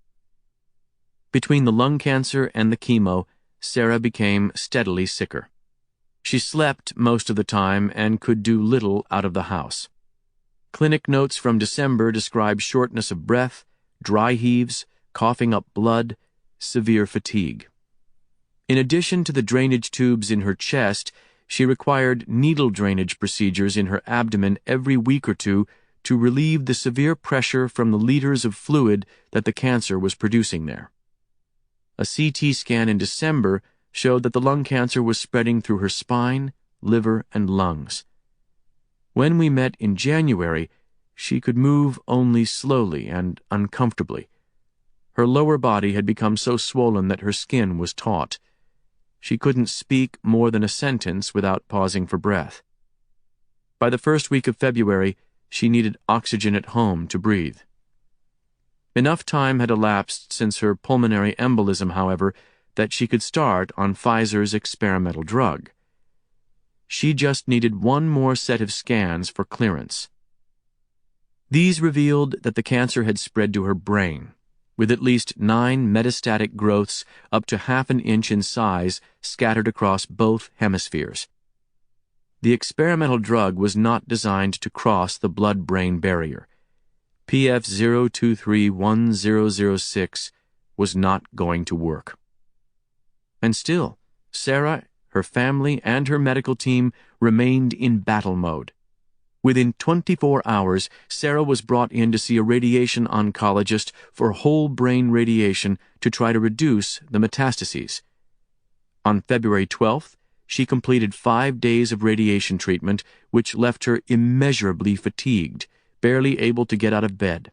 Between the lung cancer and the chemo, Sarah became steadily sicker. She slept most of the time and could do little out of the house. Clinic notes from December describe shortness of breath, dry heaves, coughing up blood, severe fatigue. In addition to the drainage tubes in her chest, she required needle drainage procedures in her abdomen every week or two to relieve the severe pressure from the liters of fluid that the cancer was producing there. A CT scan in December showed that the lung cancer was spreading through her spine, liver, and lungs. When we met in January, she could move only slowly and uncomfortably. Her lower body had become so swollen that her skin was taut. She couldn't speak more than a sentence without pausing for breath. By the first week of February, she needed oxygen at home to breathe. Enough time had elapsed since her pulmonary embolism, however, that she could start on Pfizer's experimental drug. She just needed one more set of scans for clearance. These revealed that the cancer had spread to her brain, with at least 9 metastatic growths up to half an inch in size scattered across both hemispheres. The experimental drug was not designed to cross the blood-brain barrier. PF 0231006 was not going to work. And still, Sarah, her family, and her medical team remained in battle mode. Within 24 hours, Sarah was brought in to see a radiation oncologist for whole brain radiation to try to reduce the metastases. On February 12th, she completed 5 days of radiation treatment, which left her immeasurably fatigued, barely able to get out of bed.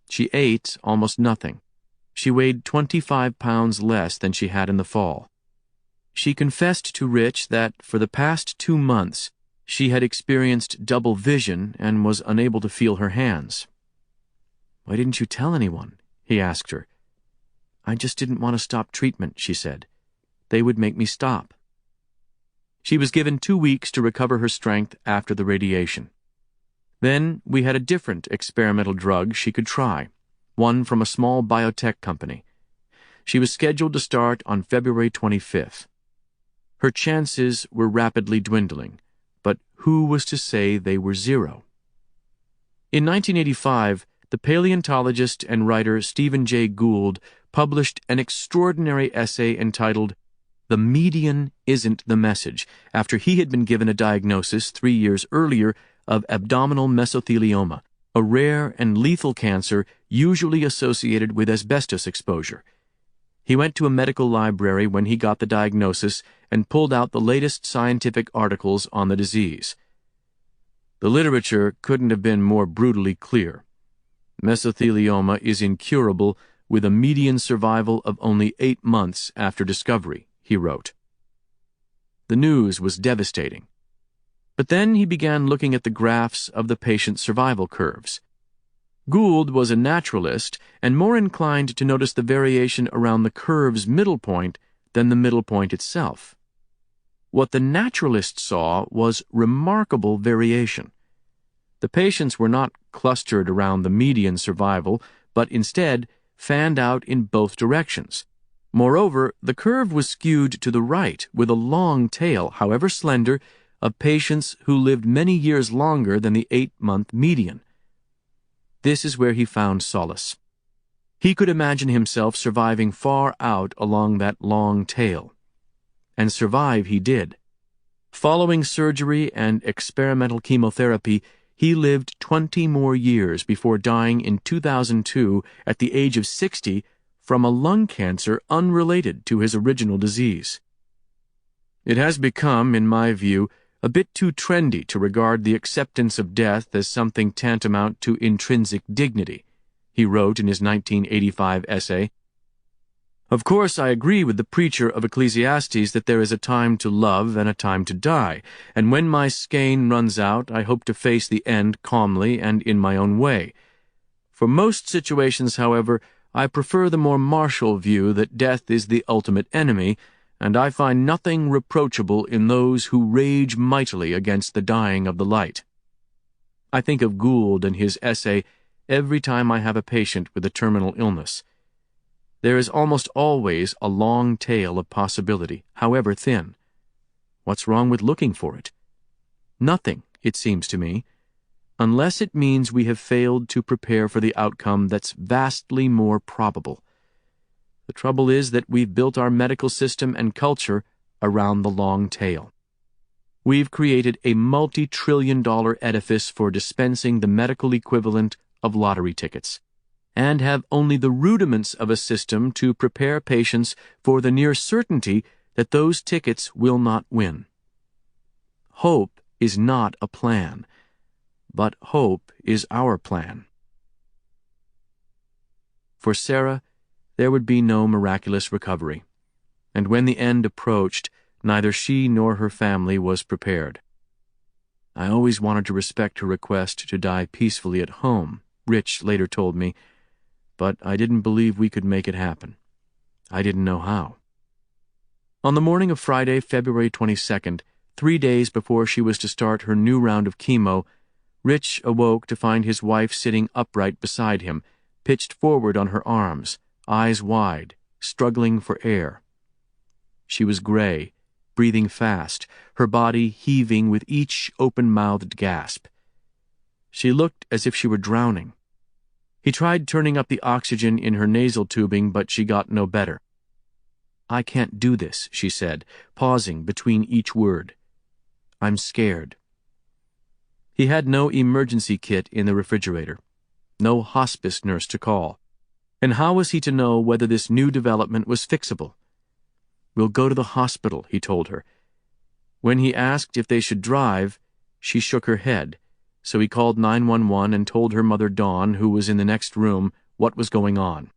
She ate almost nothing. She weighed 25 pounds less than she had in the fall. She confessed to Rich that for the past 2 months, she had experienced double vision and was unable to feel her hands. "Why didn't you tell anyone?" he asked her. "I just didn't want to stop treatment," she said. "They would make me stop." She was given 2 weeks to recover her strength after the radiation. Then we had a different experimental drug she could try, one from a small biotech company. She was scheduled to start on February 25th. Her chances were rapidly dwindling, but who was to say they were zero? In 1985, the paleontologist and writer Stephen Jay Gould published an extraordinary essay entitled "The Median Isn't the Message," after he had been given a diagnosis 3 years earlier of abdominal mesothelioma, a rare and lethal cancer usually associated with asbestos exposure. He went to a medical library when he got the diagnosis and pulled out the latest scientific articles on the disease. The literature couldn't have been more brutally clear. Mesothelioma is incurable with a median survival of only 8 months after discovery, he wrote. The news was devastating. But then he began looking at the graphs of the patient's survival curves. Gould was a naturalist and more inclined to notice the variation around the curve's middle point than the middle point itself. What the naturalist saw was remarkable variation. The patients were not clustered around the median survival, but instead fanned out in both directions. Moreover, the curve was skewed to the right, with a long tail, however slender, of patients who lived many years longer than the 8-month median. This is where he found solace. He could imagine himself surviving far out along that long tail. And survive he did. Following surgery and experimental chemotherapy, he lived 20 more years before dying in 2002 at the age of 60 from a lung cancer unrelated to his original disease. It has become, in my view, a bit too trendy to regard the acceptance of death as something tantamount to intrinsic dignity, he wrote in his 1985 essay. Of course, I agree with the preacher of Ecclesiastes that there is a time to love and a time to die, and when my skein runs out, I hope to face the end calmly and in my own way. For most situations, however, I prefer the more martial view that death is the ultimate enemy, and I find nothing reproachable in those who rage mightily against the dying of the light. I think of Gould and his essay every time I have a patient with a terminal illness. There is almost always a long tail of possibility, however thin. What's wrong with looking for it? Nothing, it seems to me, unless it means we have failed to prepare for the outcome that's vastly more probable. The trouble is that we've built our medical system and culture around the long tail. We've created a multi-trillion-dollar edifice for dispensing the medical equivalent of lottery tickets, and have only the rudiments of a system to prepare patients for the near certainty that those tickets will not win. Hope is not a plan, but hope is our plan. For Sarah, there would be no miraculous recovery, and when the end approached, neither she nor her family was prepared. I always wanted to respect her request to die peacefully at home, Rich later told me, but I didn't believe we could make it happen. I didn't know how. On the morning of Friday, February 22nd, 3 days before she was to start her new round of chemo, Rich awoke to find his wife sitting upright beside him, pitched forward on her arms, eyes wide, struggling for air. She was gray, breathing fast, her body heaving with each open-mouthed gasp. She looked as if she were drowning. He tried turning up the oxygen in her nasal tubing, but she got no better. "I can't do this," she said, pausing between each word. "I'm scared." He had no emergency kit in the refrigerator, no hospice nurse to call. And how was he to know whether this new development was fixable? "We'll go to the hospital," he told her. When he asked if they should drive, she shook her head, so he called 911 and told her mother Dawn, who was in the next room, what was going on.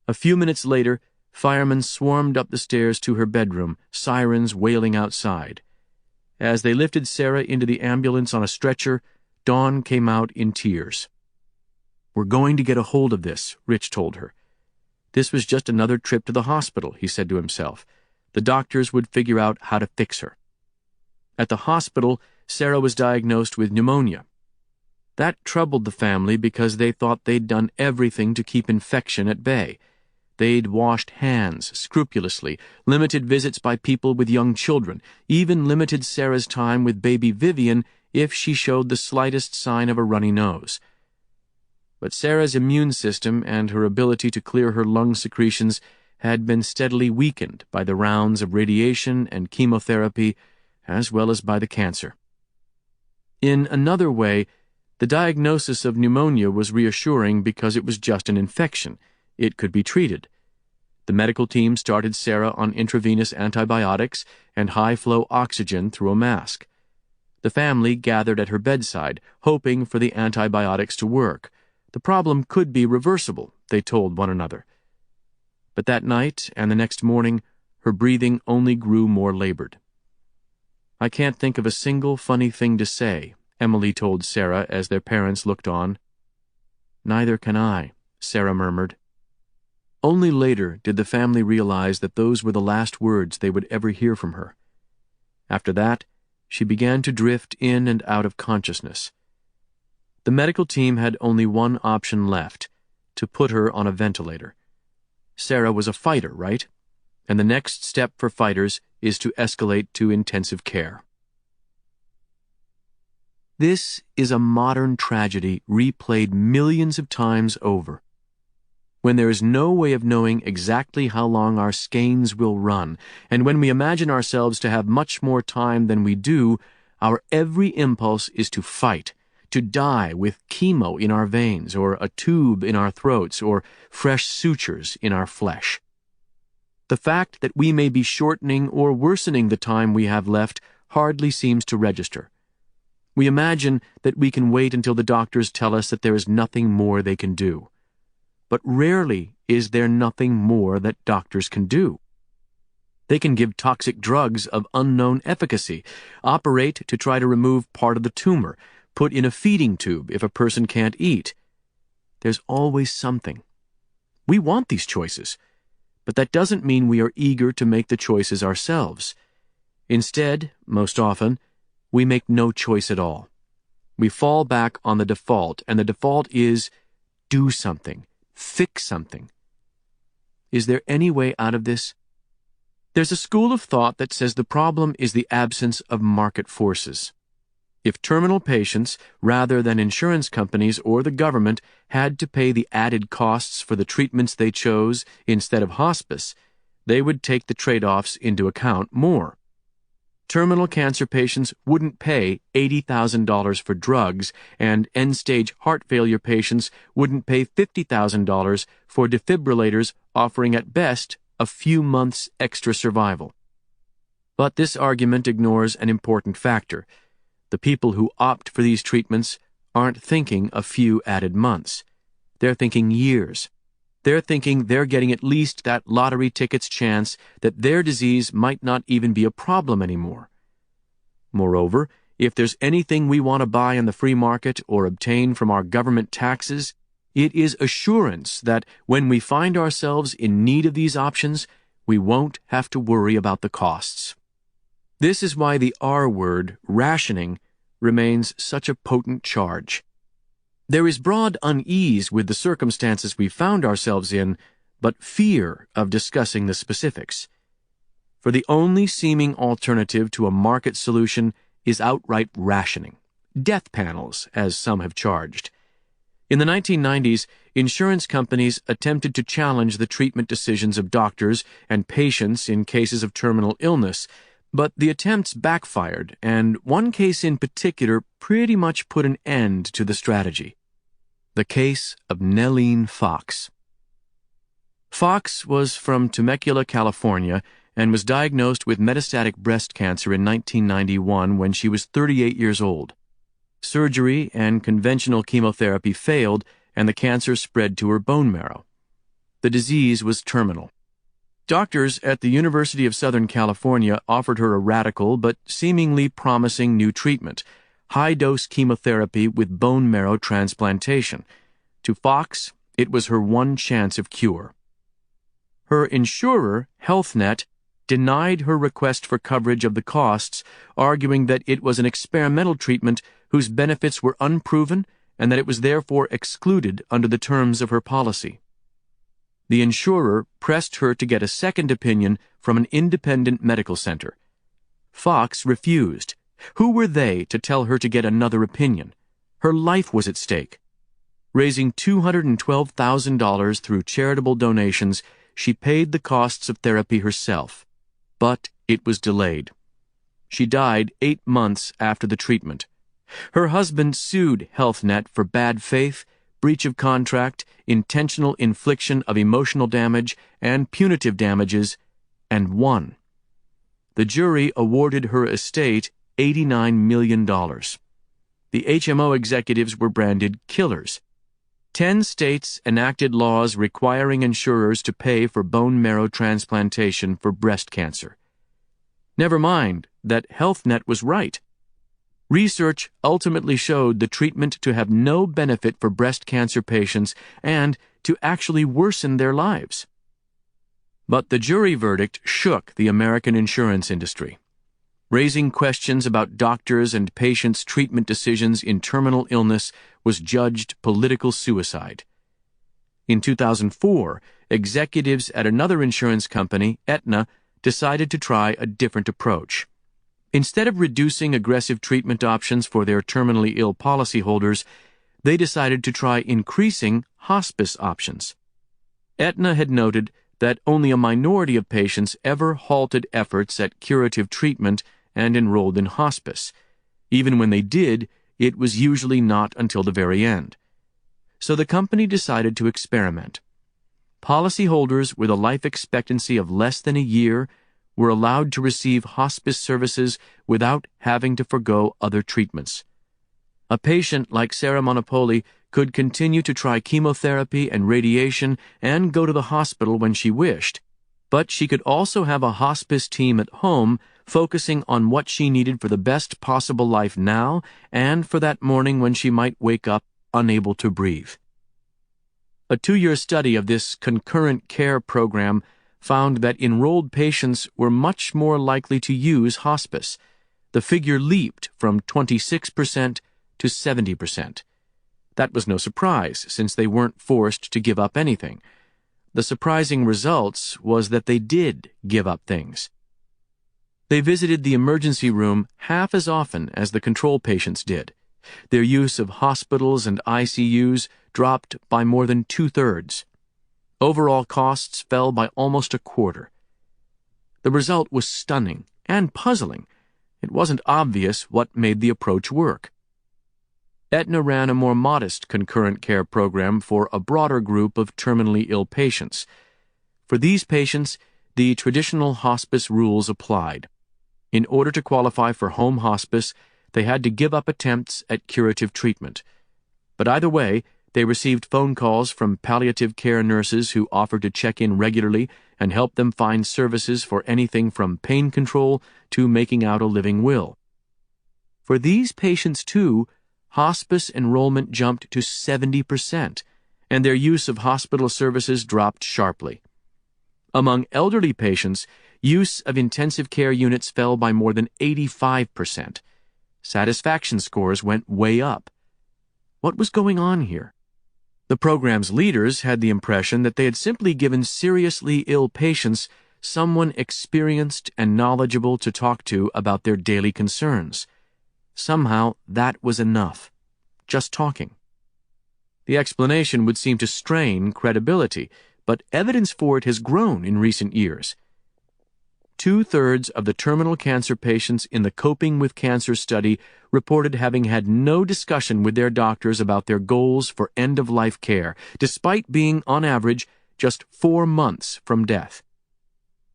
A few minutes later, firemen swarmed up the stairs to her bedroom, sirens wailing outside. As they lifted Sarah into the ambulance on a stretcher, Dawn came out in tears. "We're going to get a hold of this," Rich told her. This was just another trip to the hospital, he said to himself. The doctors would figure out how to fix her. At the hospital, Sarah was diagnosed with pneumonia. That troubled the family because they thought they'd done everything to keep infection at bay. They'd washed hands scrupulously, limited visits by people with young children, even limited Sarah's time with baby Vivian if she showed the slightest sign of a runny nose. But Sarah's immune system and her ability to clear her lung secretions had been steadily weakened by the rounds of radiation and chemotherapy, as well as by the cancer. In another way, the diagnosis of pneumonia was reassuring because it was just an infection. It could be treated. The medical team started Sarah on intravenous antibiotics and high-flow oxygen through a mask. The family gathered at her bedside, hoping for the antibiotics to work. The problem could be reversible, they told one another. But that night and the next morning, her breathing only grew more labored. "I can't think of a single funny thing to say," Emily told Sarah as their parents looked on. "Neither can I," Sarah murmured. Only later did the family realize that those were the last words they would ever hear from her. After that, she began to drift in and out of consciousness. The medical team had only one option left, to put her on a ventilator. Sarah was a fighter, right? And the next step for fighters is to escalate to intensive care. This is a modern tragedy replayed millions of times over. When there is no way of knowing exactly how long our skeins will run, and when we imagine ourselves to have much more time than we do, our every impulse is to fight, to die with chemo in our veins, or a tube in our throats, or fresh sutures in our flesh. The fact that we may be shortening or worsening the time we have left hardly seems to register. We imagine that we can wait until the doctors tell us that there is nothing more they can do. But rarely is there nothing more that doctors can do. They can give toxic drugs of unknown efficacy, operate to try to remove part of the tumor, put in a feeding tube if a person can't eat. There's always something. We want these choices, but that doesn't mean we are eager to make the choices ourselves. Instead, most often, we make no choice at all. We fall back on the default, and the default is do something, fix something. Is there any way out of this? There's a school of thought that says the problem is the absence of market forces. If terminal patients, rather than insurance companies or the government, had to pay the added costs for the treatments they chose instead of hospice, they would take the trade-offs into account more. Terminal cancer patients wouldn't pay $80,000 for drugs, and end-stage heart failure patients wouldn't pay $50,000 for defibrillators offering at best a few months extra survival. But this argument ignores an important factor. The people who opt for these treatments aren't thinking a few added months. They're thinking years. They're thinking they're getting at least that lottery ticket's chance that their disease might not even be a problem anymore. Moreover, if there's anything we want to buy in the free market or obtain from our government taxes, it is assurance that when we find ourselves in need of these options, we won't have to worry about the costs. This is why the R word, rationing, remains such a potent charge. There is broad unease with the circumstances we found ourselves in, but fear of discussing the specifics. For the only seeming alternative to a market solution is outright rationing. Death panels, as some have charged. In the 1990s, insurance companies attempted to challenge the treatment decisions of doctors and patients in cases of terminal illness, but the attempts backfired, and one case in particular pretty much put an end to the strategy. The case of Nelline Fox. Fox was from Temecula, California, and was diagnosed with metastatic breast cancer in 1991 when she was 38 years old. Surgery and conventional chemotherapy failed, and the cancer spread to her bone marrow. The disease was terminal. Doctors at the University of Southern California offered her a radical but seemingly promising new treatment, high-dose chemotherapy with bone marrow transplantation. To Fox, it was her one chance of cure. Her insurer, HealthNet, denied her request for coverage of the costs, arguing that it was an experimental treatment whose benefits were unproven and that it was therefore excluded under the terms of her policy. The insurer pressed her to get a second opinion from an independent medical center. Fox refused. Who were they to tell her to get another opinion? Her life was at stake. Raising $212,000 through charitable donations, she paid the costs of therapy herself. But it was delayed. She died 8 months after the treatment. Her husband sued HealthNet for bad faith, breach of contract, intentional infliction of emotional damage, and punitive damages, and won. The jury awarded her estate $89 million. The HMO executives were branded killers. 10 states enacted laws requiring insurers to pay for bone marrow transplantation for breast cancer. Never mind that HealthNet was right. Research ultimately showed the treatment to have no benefit for breast cancer patients and to actually worsen their lives. But the jury verdict shook the American insurance industry. Raising questions about doctors' and patients' treatment decisions in terminal illness was judged political suicide. In 2004, executives at another insurance company, Aetna, decided to try a different approach. Instead of reducing aggressive treatment options for their terminally ill policyholders, they decided to try increasing hospice options. Aetna had noted that only a minority of patients ever halted efforts at curative treatment and enrolled in hospice. Even when they did, it was usually not until the very end. So the company decided to experiment. Policyholders with a life expectancy of less than a year were allowed to receive hospice services without having to forgo other treatments. A patient like Sarah Monopoli could continue to try chemotherapy and radiation and go to the hospital when she wished, but she could also have a hospice team at home focusing on what she needed for the best possible life now and for that morning when she might wake up unable to breathe. A 2-year study of this concurrent care program found that enrolled patients were much more likely to use hospice. The figure leaped from 26% to 70%. That was no surprise, since they weren't forced to give up anything. The surprising results was that they did give up things. They visited the emergency room half as often as the control patients did. Their use of hospitals and ICUs dropped by more than 2/3. Overall costs fell by almost a quarter. The result was stunning and puzzling. It wasn't obvious what made the approach work. Aetna ran a more modest concurrent care program for a broader group of terminally ill patients. For these patients, the traditional hospice rules applied. In order to qualify for home hospice, they had to give up attempts at curative treatment. But either way, they received phone calls from palliative care nurses who offered to check in regularly and help them find services for anything from pain control to making out a living will. For these patients, too, hospice enrollment jumped to 70%, and their use of hospital services dropped sharply. Among elderly patients, use of intensive care units fell by more than 85%. Satisfaction scores went way up. What was going on here? The program's leaders had the impression that they had simply given seriously ill patients someone experienced and knowledgeable to talk to about their daily concerns. Somehow, that was enough. Just talking. The explanation would seem to strain credibility, but evidence for it has grown in recent years. 2/3 of the terminal cancer patients in the Coping with Cancer study reported having had no discussion with their doctors about their goals for end-of-life care, despite being, on average, just 4 months from death.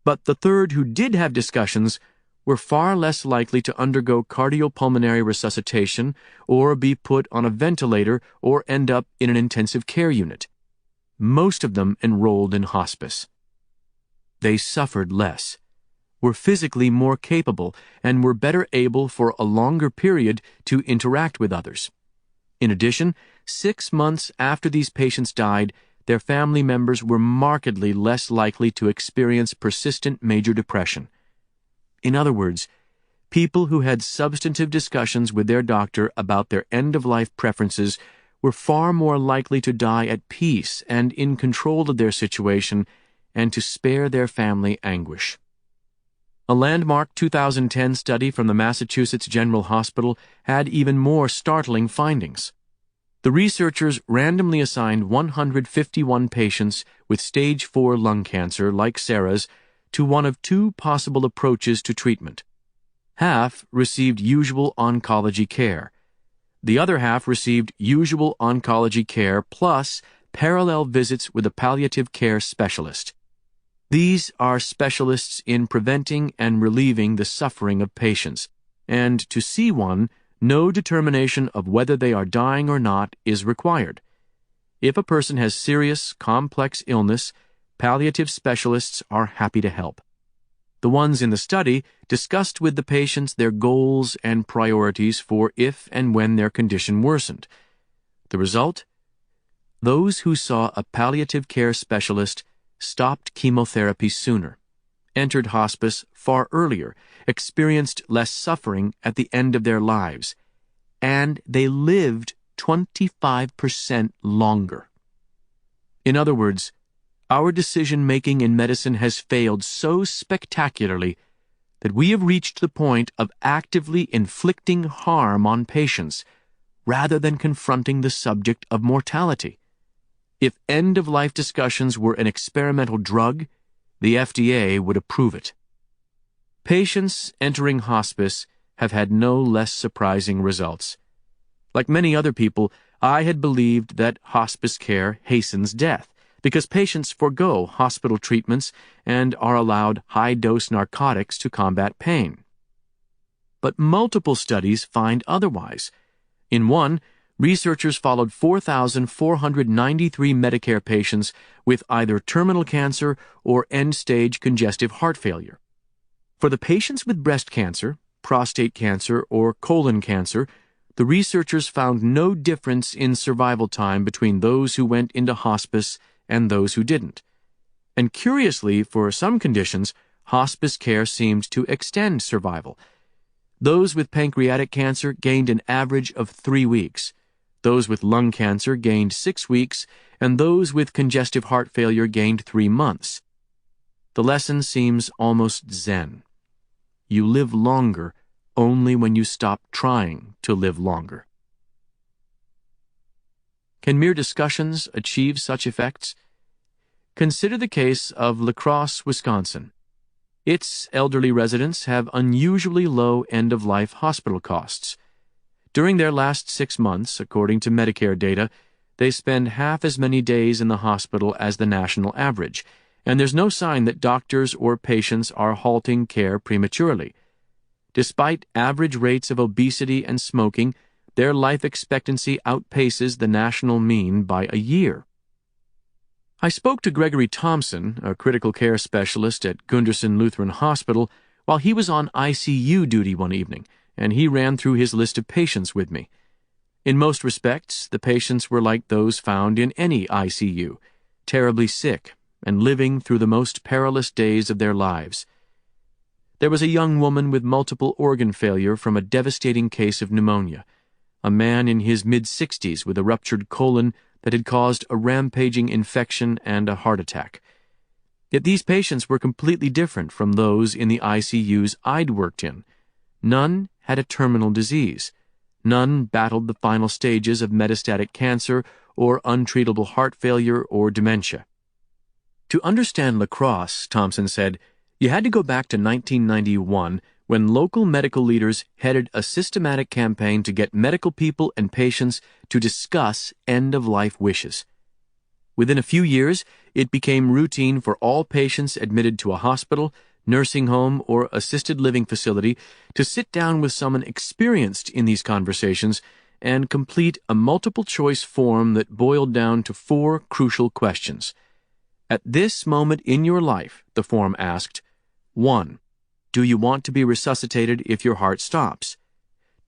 But the third who did have discussions were far less likely to undergo cardiopulmonary resuscitation or be put on a ventilator or end up in an intensive care unit. Most of them enrolled in hospice. They suffered less, were physically more capable, and were better able for a longer period to interact with others. In addition, 6 months after these patients died, their family members were markedly less likely to experience persistent major depression. In other words, people who had substantive discussions with their doctor about their end-of-life preferences were far more likely to die at peace and in control of their situation and to spare their family anguish. A landmark 2010 study from the Massachusetts General Hospital had even more startling findings. The researchers randomly assigned 151 patients with stage 4 lung cancer, like Sarah's, to one of two possible approaches to treatment. Half received usual oncology care. The other half received usual oncology care plus parallel visits with a palliative care specialist. These are specialists in preventing and relieving the suffering of patients, and to see one, no determination of whether they are dying or not is required. If a person has serious, complex illness, palliative specialists are happy to help. The ones in the study discussed with the patients their goals and priorities for if and when their condition worsened. The result? Those who saw a palliative care specialist stopped chemotherapy sooner, entered hospice far earlier, experienced less suffering at the end of their lives, and they lived 25% longer. In other words, our decision-making in medicine has failed so spectacularly that we have reached the point of actively inflicting harm on patients rather than confronting the subject of mortality. If end-of-life discussions were an experimental drug, the FDA would approve it. Patients entering hospice have had no less surprising results. Like many other people, I had believed that hospice care hastens death because patients forego hospital treatments and are allowed high-dose narcotics to combat pain. But multiple studies find otherwise. In one, researchers followed 4,493 Medicare patients with either terminal cancer or end-stage congestive heart failure. For the patients with breast cancer, prostate cancer, or colon cancer, the researchers found no difference in survival time between those who went into hospice and those who didn't. And curiously, for some conditions, hospice care seemed to extend survival. Those with pancreatic cancer gained an average of 3 weeks. Those with lung cancer gained 6 weeks, and those with congestive heart failure gained 3 months. The lesson seems almost Zen. You live longer only when you stop trying to live longer. Can mere discussions achieve such effects? Consider the case of La Crosse, Wisconsin. Its elderly residents have unusually low end-of-life hospital costs. During their last 6 months, according to Medicare data, they spend half as many days in the hospital as the national average, and there's no sign that doctors or patients are halting care prematurely. Despite average rates of obesity and smoking, their life expectancy outpaces the national mean by a year. I spoke to Gregory Thompson, a critical care specialist at Gundersen Lutheran Hospital, while he was on ICU duty one evening, and he ran through his list of patients with me. In most respects, the patients were like those found in any ICU, terribly sick and living through the most perilous days of their lives. There was a young woman with multiple organ failure from a devastating case of pneumonia, a man in his mid-60s with a ruptured colon that had caused a rampaging infection and a heart attack. Yet these patients were completely different from those in the ICUs I'd worked in. None had a terminal disease. None battled the final stages of metastatic cancer or untreatable heart failure or dementia. To understand La Crosse, Thompson said, you had to go back to 1991 when local medical leaders headed a systematic campaign to get medical people and patients to discuss end-of-life wishes. Within a few years, it became routine for all patients admitted to a hospital, nursing home, or assisted living facility to sit down with someone experienced in these conversations and complete a multiple-choice form that boiled down to 4 crucial questions. At this moment in your life, the form asked, 1. Do you want to be resuscitated if your heart stops?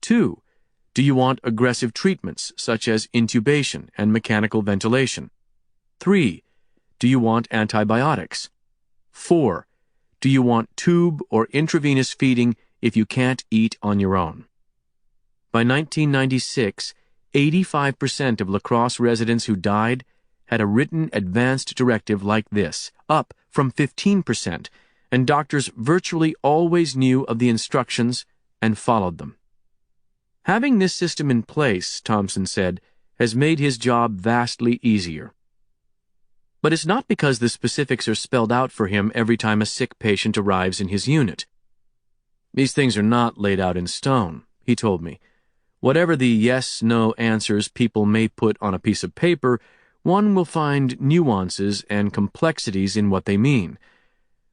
2. Do you want aggressive treatments such as intubation and mechanical ventilation? 3. Do you want antibiotics? 4. Do you want tube or intravenous feeding if you can't eat on your own? By 1996, 85% of La Crosse residents who died had a written advanced directive like this, up from 15%, and doctors virtually always knew of the instructions and followed them. Having this system in place, Thompson said, has made his job vastly easier. But it's not because the specifics are spelled out for him every time a sick patient arrives in his unit. These things are not laid out in stone, he told me. Whatever the yes-no answers people may put on a piece of paper, one will find nuances and complexities in what they mean.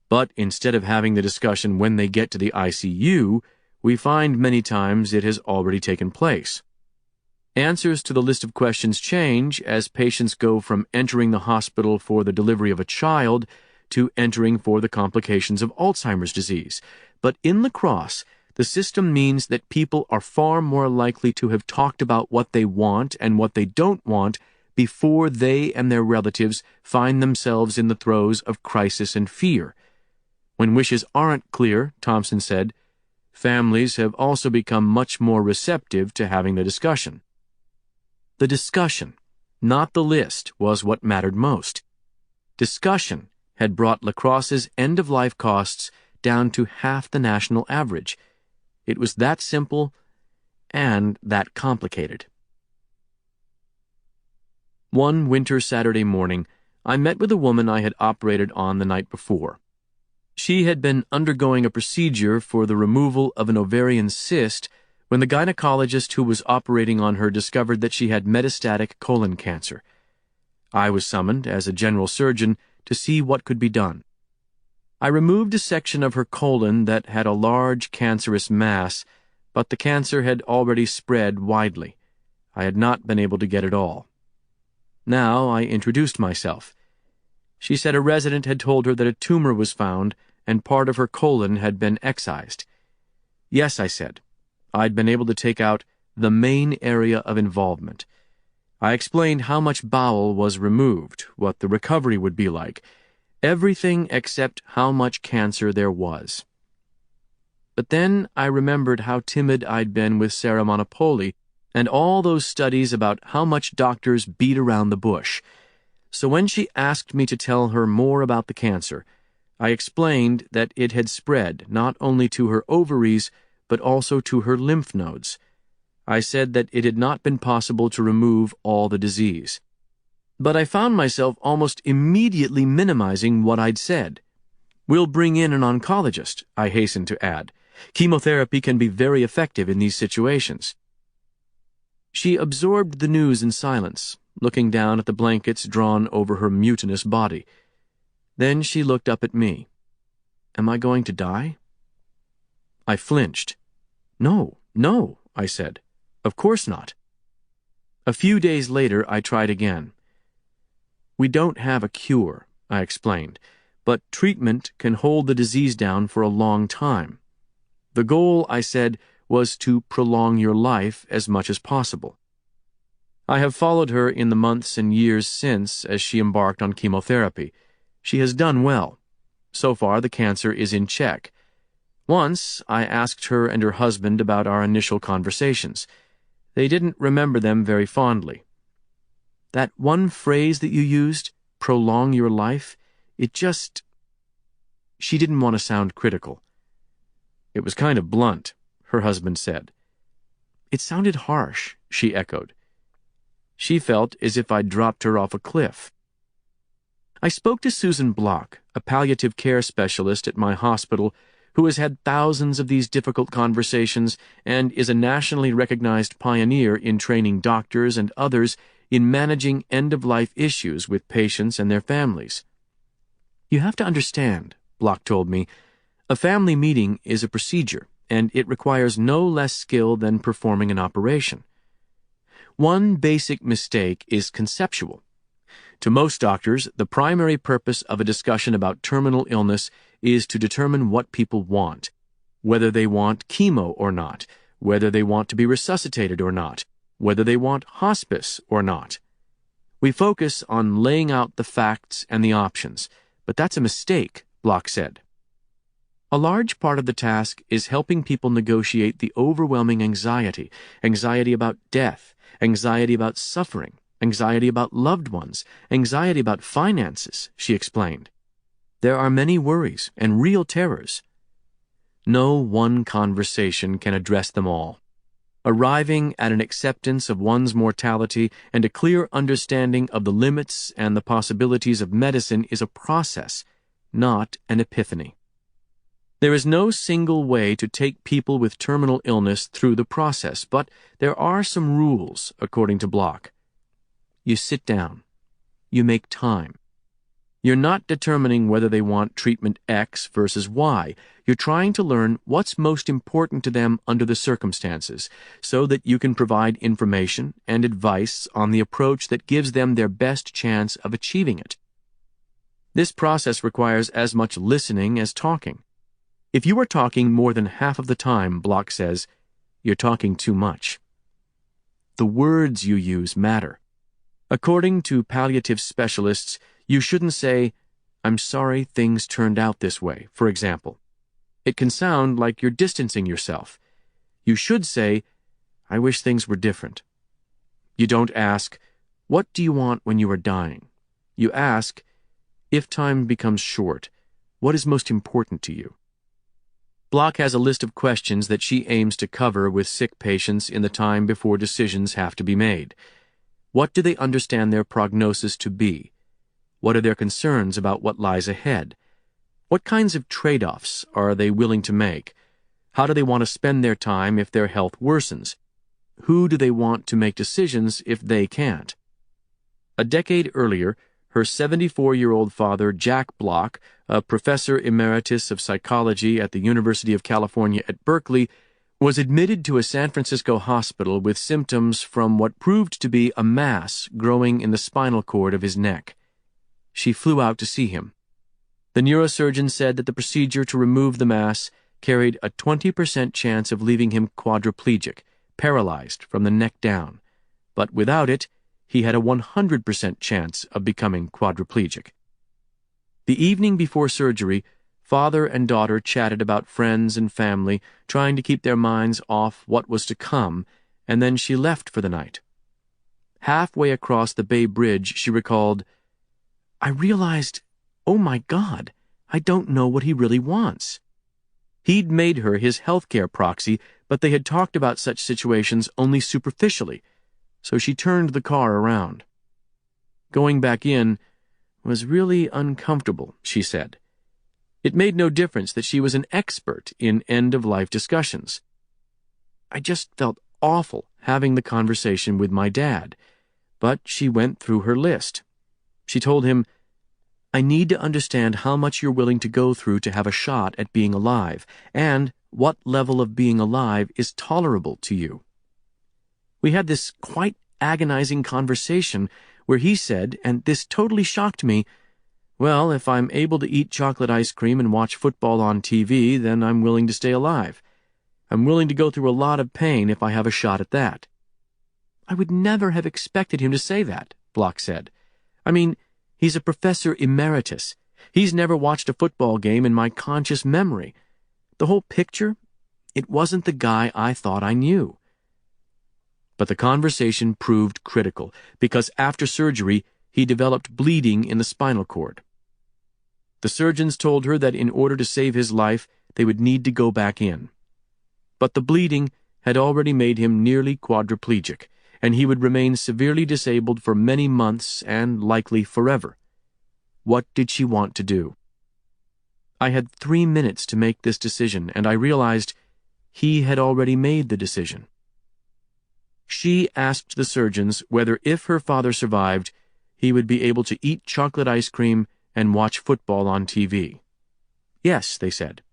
But instead of having the discussion when they get to the ICU, we find many times it has already taken place. Answers to the list of questions change as patients go from entering the hospital for the delivery of a child to entering for the complications of Alzheimer's disease. But in La Crosse, the system means that people are far more likely to have talked about what they want and what they don't want before they and their relatives find themselves in the throes of crisis and fear. When wishes aren't clear, Thompson said, families have also become much more receptive to having the discussion. The discussion, not the list, was what mattered most. Discussion had brought La Crosse's end-of-life costs down to half the national average. It was that simple and that complicated. One winter Saturday morning, I met with a woman I had operated on the night before. She had been undergoing a procedure for the removal of an ovarian cyst when the gynecologist who was operating on her discovered that she had metastatic colon cancer. I was summoned as a general surgeon to see what could be done. I removed a section of her colon that had a large cancerous mass, but the cancer had already spread widely. I had not been able to get it all. Now I introduced myself. She said a resident had told her that a tumor was found and part of her colon had been excised. Yes, I said. I'd been able to take out the main area of involvement. I explained how much bowel was removed, what the recovery would be like, everything except how much cancer there was. But then I remembered how timid I'd been with Sarah Monopoli and all those studies about how much doctors beat around the bush. So when she asked me to tell her more about the cancer, I explained that it had spread not only to her ovaries, but also to her lymph nodes. I said that it had not been possible to remove all the disease. But I found myself almost immediately minimizing what I'd said. We'll bring in an oncologist, I hastened to add. Chemotherapy can be very effective in these situations. She absorbed the news in silence, looking down at the blankets drawn over her mutinous body. Then she looked up at me. Am I going to die? I flinched. No, I said. Of course not. A few days later, I tried again. We don't have a cure, I explained, but treatment can hold the disease down for a long time. The goal, I said, was to prolong your life as much as possible. I have followed her in the months and years since as she embarked on chemotherapy. She has done well. So far, the cancer is in check. Once, I asked her and her husband about our initial conversations. They didn't remember them very fondly. That one phrase that you used, prolong your life, it just... She didn't want to sound critical. It was kind of blunt, her husband said. It sounded harsh, she echoed. She felt as if I'd dropped her off a cliff. I spoke to Susan Block, a palliative care specialist at my hospital, who has had thousands of these difficult conversations and is a nationally recognized pioneer in training doctors and others in managing end-of-life issues with patients and their families. You have to understand, Block told me, a family meeting is a procedure, and it requires no less skill than performing an operation. One basic mistake is conceptual. To most doctors, the primary purpose of a discussion about terminal illness is to determine what people want, whether they want chemo or not, whether they want to be resuscitated or not, whether they want hospice or not. We focus on laying out the facts and the options, but that's a mistake, Block said. A large part of the task is helping people negotiate the overwhelming anxiety about death, anxiety about suffering, anxiety about loved ones, anxiety about finances, she explained. There are many worries and real terrors. No one conversation can address them all. Arriving at an acceptance of one's mortality and a clear understanding of the limits and the possibilities of medicine is a process, not an epiphany. There is no single way to take people with terminal illness through the process, but there are some rules, according to Block. You sit down. You make time. You're not determining whether they want treatment X versus Y. You're trying to learn what's most important to them under the circumstances, so that you can provide information and advice on the approach that gives them their best chance of achieving it. This process requires as much listening as talking. If you are talking more than half of the time, Block says, you're talking too much. The words you use matter. According to palliative specialists, you shouldn't say, "I'm sorry things turned out this way," for example. It can sound like you're distancing yourself. You should say, "I wish things were different." You don't ask, "What do you want when you are dying?" You ask, "If time becomes short, what is most important to you?" Block has a list of questions that she aims to cover with sick patients in the time before decisions have to be made. What do they understand their prognosis to be? What are their concerns about what lies ahead? What kinds of trade-offs are they willing to make? How do they want to spend their time if their health worsens? Who do they want to make decisions if they can't? A decade earlier, her 74-year-old father, Jack Block, a professor emeritus of psychology at the University of California at Berkeley, was admitted to a San Francisco hospital with symptoms from what proved to be a mass growing in the spinal cord of his neck. She flew out to see him. The neurosurgeon said that the procedure to remove the mass carried a 20% chance of leaving him quadriplegic, paralyzed from the neck down, but without it, he had a 100% chance of becoming quadriplegic. The evening before surgery, father and daughter chatted about friends and family, trying to keep their minds off what was to come, and then she left for the night. Halfway across the Bay Bridge, she recalled, "I realized, oh my God, I don't know what he really wants." He'd made her his healthcare proxy, but they had talked about such situations only superficially, so she turned the car around. Going back in was really uncomfortable, she said. It made no difference that she was an expert in end-of-life discussions. "I just felt awful having the conversation with my dad," but she went through her list. She told him, "I need to understand how much you're willing to go through to have a shot at being alive, and what level of being alive is tolerable to you." We had this quite agonizing conversation where he said, and this totally shocked me, "Well, if I'm able to eat chocolate ice cream and watch football on TV, then I'm willing to stay alive. I'm willing to go through a lot of pain if I have a shot at that." "I would never have expected him to say that," Block said. "I mean, he's a professor emeritus. He's never watched a football game in my conscious memory. The whole picture, it wasn't the guy I thought I knew." But the conversation proved critical, because after surgery, he developed bleeding in the spinal cord. The surgeons told her that in order to save his life, they would need to go back in. But the bleeding had already made him nearly quadriplegic, and he would remain severely disabled for many months and likely forever. What did she want to do? I had 3 minutes to make this decision, and I realized he had already made the decision. She asked the surgeons whether if her father survived, he would be able to eat chocolate ice cream and watch football on TV. Yes, they said.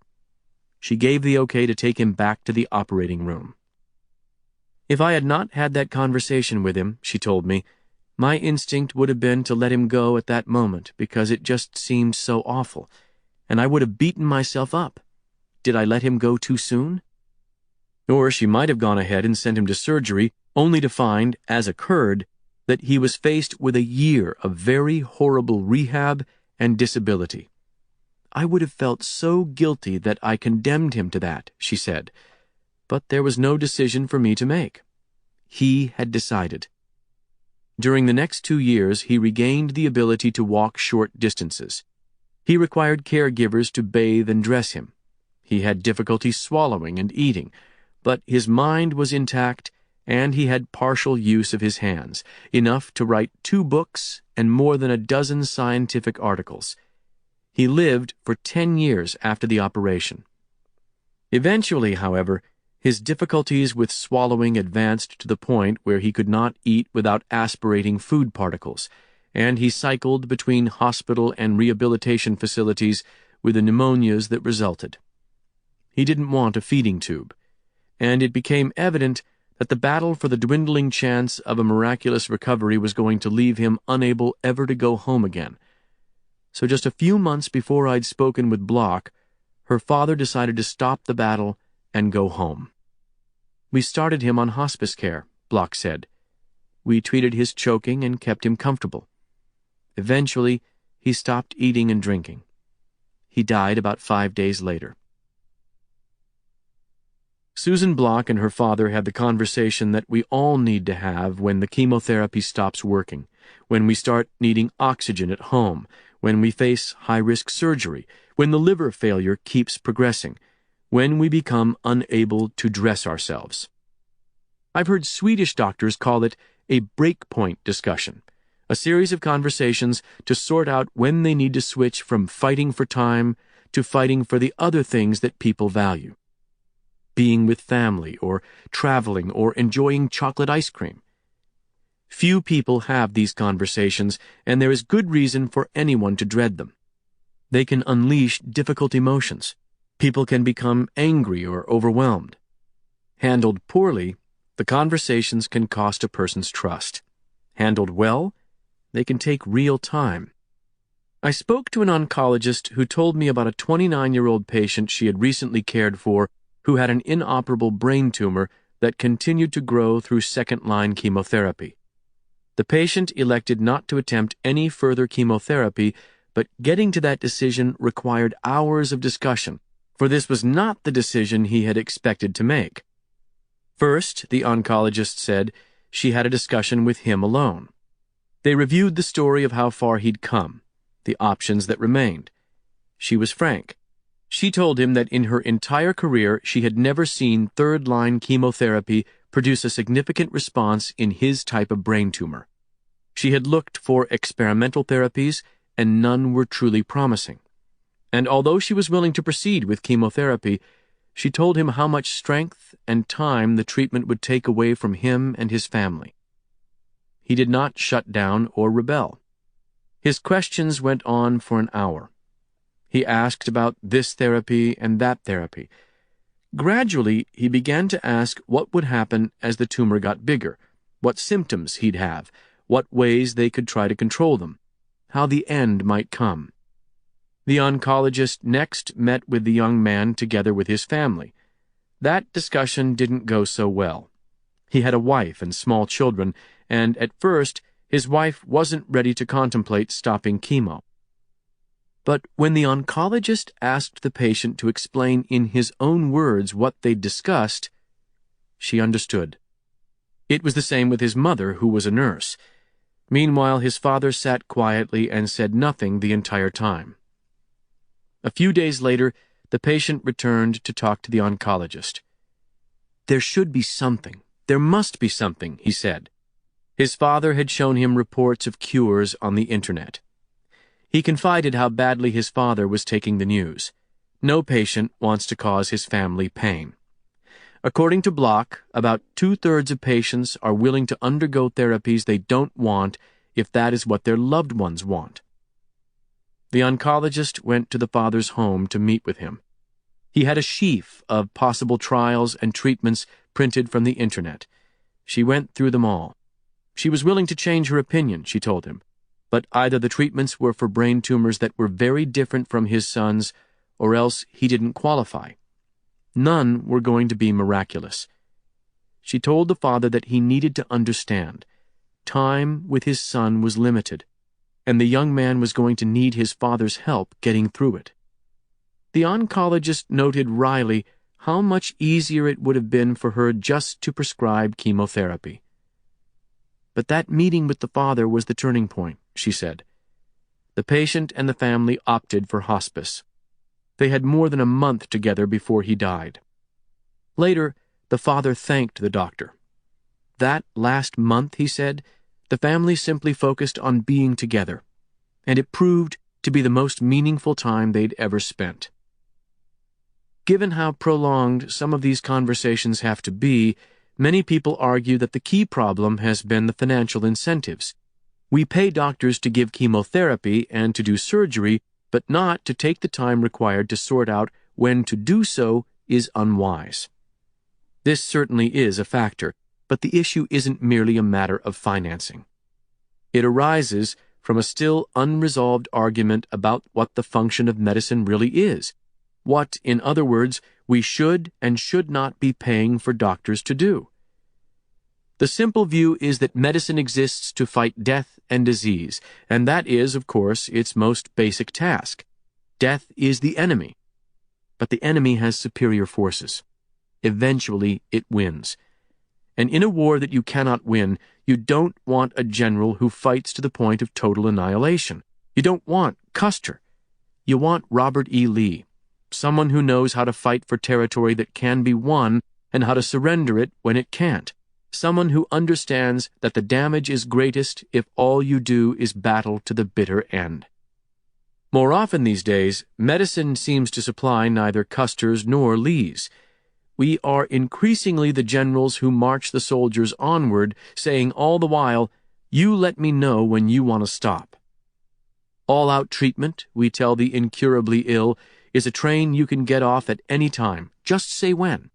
She gave the okay to take him back to the operating room. If I had not had that conversation with him, she told me, my instinct would have been to let him go at that moment because it just seemed so awful, and I would have beaten myself up. Did I let him go too soon? Or she might have gone ahead and sent him to surgery, only to find, as occurred, that he was faced with a year of very horrible rehab and disability. I would have felt so guilty that I condemned him to that, she said, but there was no decision for me to make. He had decided. During the next 2 years, he regained the ability to walk short distances. He required caregivers to bathe and dress him. He had difficulty swallowing and eating, but his mind was intact, and he had partial use of his hands, enough to write 2 books and more than a dozen scientific articles. He lived for 10 years after the operation. Eventually, however, his difficulties with swallowing advanced to the point where he could not eat without aspirating food particles, and he cycled between hospital and rehabilitation facilities with the pneumonias that resulted. He didn't want a feeding tube, and it became evident that the battle for the dwindling chance of a miraculous recovery was going to leave him unable ever to go home again. So just a few months before I'd spoken with Block, her father decided to stop the battle and go home. We started him on hospice care, Block said. We treated his choking and kept him comfortable. Eventually, he stopped eating and drinking. He died about 5 days later. Susan Block and her father had the conversation that we all need to have when the chemotherapy stops working, when we start needing oxygen at home, when we face high-risk surgery, when the liver failure keeps progressing, when we become unable to dress ourselves. I've heard Swedish doctors call it a breakpoint discussion, a series of conversations to sort out when they need to switch from fighting for time to fighting for the other things that people value. Being with family, or traveling, or enjoying chocolate ice cream. Few people have these conversations, and there is good reason for anyone to dread them. They can unleash difficult emotions. People can become angry or overwhelmed. Handled poorly, the conversations can cost a person's trust. Handled well, they can take real time. I spoke to an oncologist who told me about a 29-year-old patient she had recently cared for who had an inoperable brain tumor that continued to grow through second-line chemotherapy. The patient elected not to attempt any further chemotherapy, but getting to that decision required hours of discussion, for this was not the decision he had expected to make. First, the oncologist said, she had a discussion with him alone. They reviewed the story of how far he'd come, the options that remained. She was frank. She told him that in her entire career she had never seen third-line chemotherapy produce a significant response in his type of brain tumor. She had looked for experimental therapies, and none were truly promising. And although she was willing to proceed with chemotherapy, she told him how much strength and time the treatment would take away from him and his family. He did not shut down or rebel. His questions went on for an hour. He asked about this therapy and that therapy. Gradually, he began to ask what would happen as the tumor got bigger, what symptoms he'd have, what ways they could try to control them, how the end might come. The oncologist next met with the young man together with his family. That discussion didn't go so well. He had a wife and small children, and at first, his wife wasn't ready to contemplate stopping chemo. But when the oncologist asked the patient to explain in his own words what they'd discussed, she understood. It was the same with his mother, who was a nurse. Meanwhile, his father sat quietly and said nothing the entire time. A few days later, the patient returned to talk to the oncologist. "There should be something. There must be something," he said. His father had shown him reports of cures on the internet. He confided how badly his father was taking the news. No patient wants to cause his family pain. According to Block, about 2/3 of patients are willing to undergo therapies they don't want if that is what their loved ones want. The oncologist went to the father's home to meet with him. He had a sheaf of possible trials and treatments printed from the internet. She went through them all. She was willing to change her opinion, she told him, but either the treatments were for brain tumors that were very different from his son's, or else he didn't qualify. None were going to be miraculous. She told the father that he needed to understand. Time with his son was limited, and the young man was going to need his father's help getting through it. The oncologist noted wryly how much easier it would have been for her just to prescribe chemotherapy. But that meeting with the father was the turning point, she said. The patient and the family opted for hospice. They had more than a month together before he died. Later, the father thanked the doctor. That last month, he said, the family simply focused on being together, and it proved to be the most meaningful time they'd ever spent. Given how prolonged some of these conversations have to be, many people argue that the key problem has been the financial incentives. We pay doctors to give chemotherapy and to do surgery, but not to take the time required to sort out when to do so is unwise. This certainly is a factor, but the issue isn't merely a matter of financing. It arises from a still unresolved argument about what the function of medicine really is, what, in other words, we should and should not be paying for doctors to do. The simple view is that medicine exists to fight death and disease, and that is, of course, its most basic task. Death is the enemy. But the enemy has superior forces. Eventually, it wins. And in a war that you cannot win, you don't want a general who fights to the point of total annihilation. You don't want Custer. You want Robert E. Lee, someone who knows how to fight for territory that can be won and how to surrender it when it can't. Someone who understands that the damage is greatest if all you do is battle to the bitter end. More often these days, medicine seems to supply neither Custer's nor Lee's. We are increasingly the generals who march the soldiers onward, saying all the while, "You let me know when you want to stop." All-out treatment, we tell the incurably ill, is a train you can get off at any time. Just say when.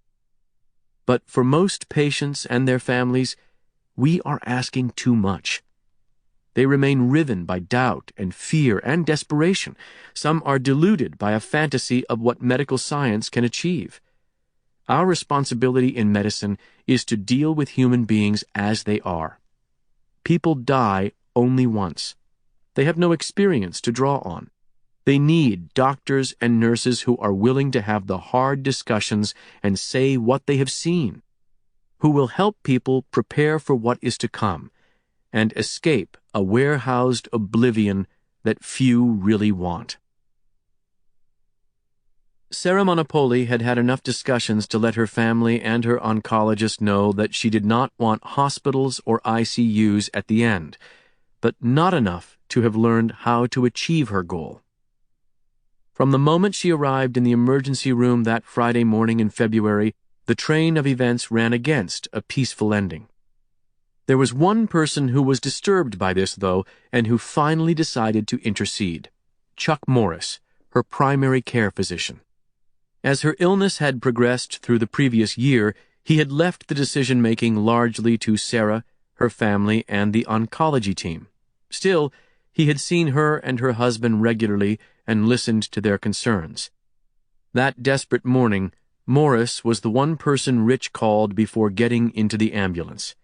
But for most patients and their families, we are asking too much. They remain riven by doubt and fear and desperation. Some are deluded by a fantasy of what medical science can achieve. Our responsibility in medicine is to deal with human beings as they are. People die only once. They have no experience to draw on. They need doctors and nurses who are willing to have the hard discussions and say what they have seen, who will help people prepare for what is to come and escape a warehoused oblivion that few really want. Sarah Monopoli had had enough discussions to let her family and her oncologist know that she did not want hospitals or ICUs at the end, but not enough to have learned how to achieve her goal. From the moment she arrived in the emergency room that Friday morning in February, the train of events ran against a peaceful ending. There was one person who was disturbed by this, though, and who finally decided to intercede: Chuck Morris, her primary care physician. As her illness had progressed through the previous year, he had left the decision-making largely to Sarah, her family, and the oncology team. Still, he had seen her and her husband regularly and listened to their concerns. That desperate morning, Morris was the one person Rich called before getting into the ambulance.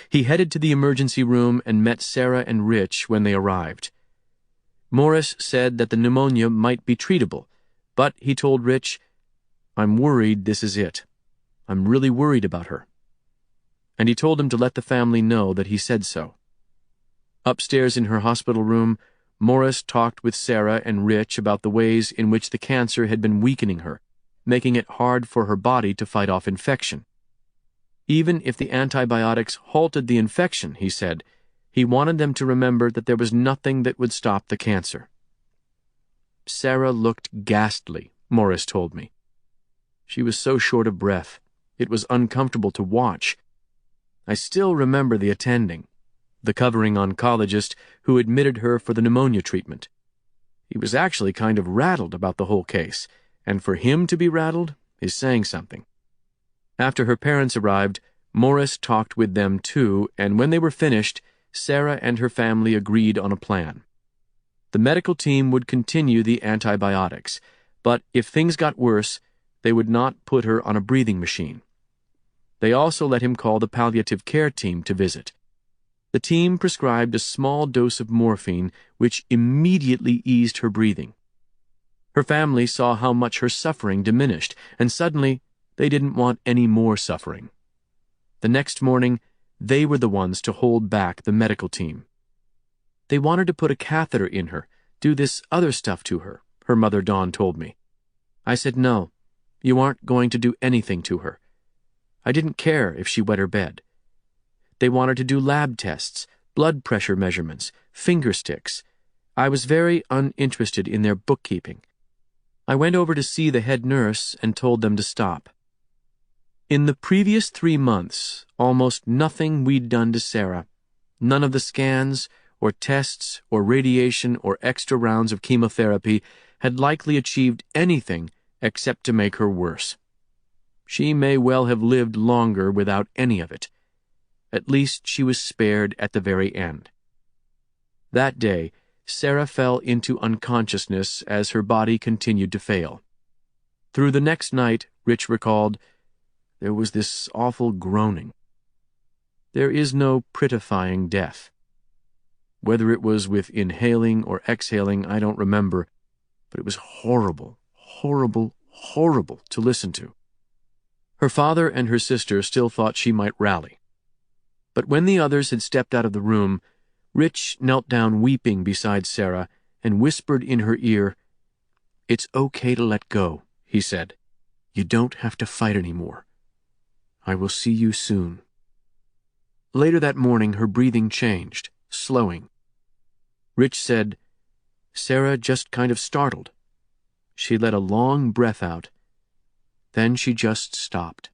He headed to the emergency room and met Sarah and Rich when they arrived. Morris said that the pneumonia might be treatable, but he told Rich, "I'm worried this is it. I'm really worried about her." And he told him to let the family know that he said so. Upstairs in her hospital room, Morris talked with Sarah and Rich about the ways in which the cancer had been weakening her, making it hard for her body to fight off infection. Even if the antibiotics halted the infection, he said, he wanted them to remember that there was nothing that would stop the cancer. Sarah looked ghastly, Morris told me. She was so short of breath. It was uncomfortable to watch. I still remember the attending, the covering oncologist who admitted her for the pneumonia treatment. He was actually kind of rattled about the whole case, and for him to be rattled is saying something. After her parents arrived, Morris talked with them too, and when they were finished, Sarah and her family agreed on a plan. The medical team would continue the antibiotics, but if things got worse, they would not put her on a breathing machine. They also let him call the palliative care team to visit. The team prescribed a small dose of morphine, which immediately eased her breathing. Her family saw how much her suffering diminished, and suddenly they didn't want any more suffering. The next morning, they were the ones to hold back the medical team. They wanted to put a catheter in her, do this other stuff to her, her mother Dawn told me. I said, no, you aren't going to do anything to her. I didn't care if she wet her bed. They wanted to do lab tests, blood pressure measurements, finger sticks. I was very uninterested in their bookkeeping. I went over to see the head nurse and told them to stop. In the previous 3 months, almost nothing we'd done to Sarah, none of the scans or tests or radiation or extra rounds of chemotherapy had likely achieved anything except to make her worse. She may well have lived longer without any of it. At least she was spared at the very end. That day, Sarah fell into unconsciousness as her body continued to fail. Through the next night, Rich recalled, there was this awful groaning. There is no prettifying death. Whether it was with inhaling or exhaling, I don't remember, but it was horrible, horrible, horrible to listen to. Her father and her sister still thought she might rally. But when the others had stepped out of the room, Rich knelt down weeping beside Sarah and whispered in her ear, "It's okay to let go," he said. "You don't have to fight anymore. I will see you soon." Later that morning, her breathing changed, slowing. Rich said, Sarah just kind of startled. She let a long breath out. Then she just stopped.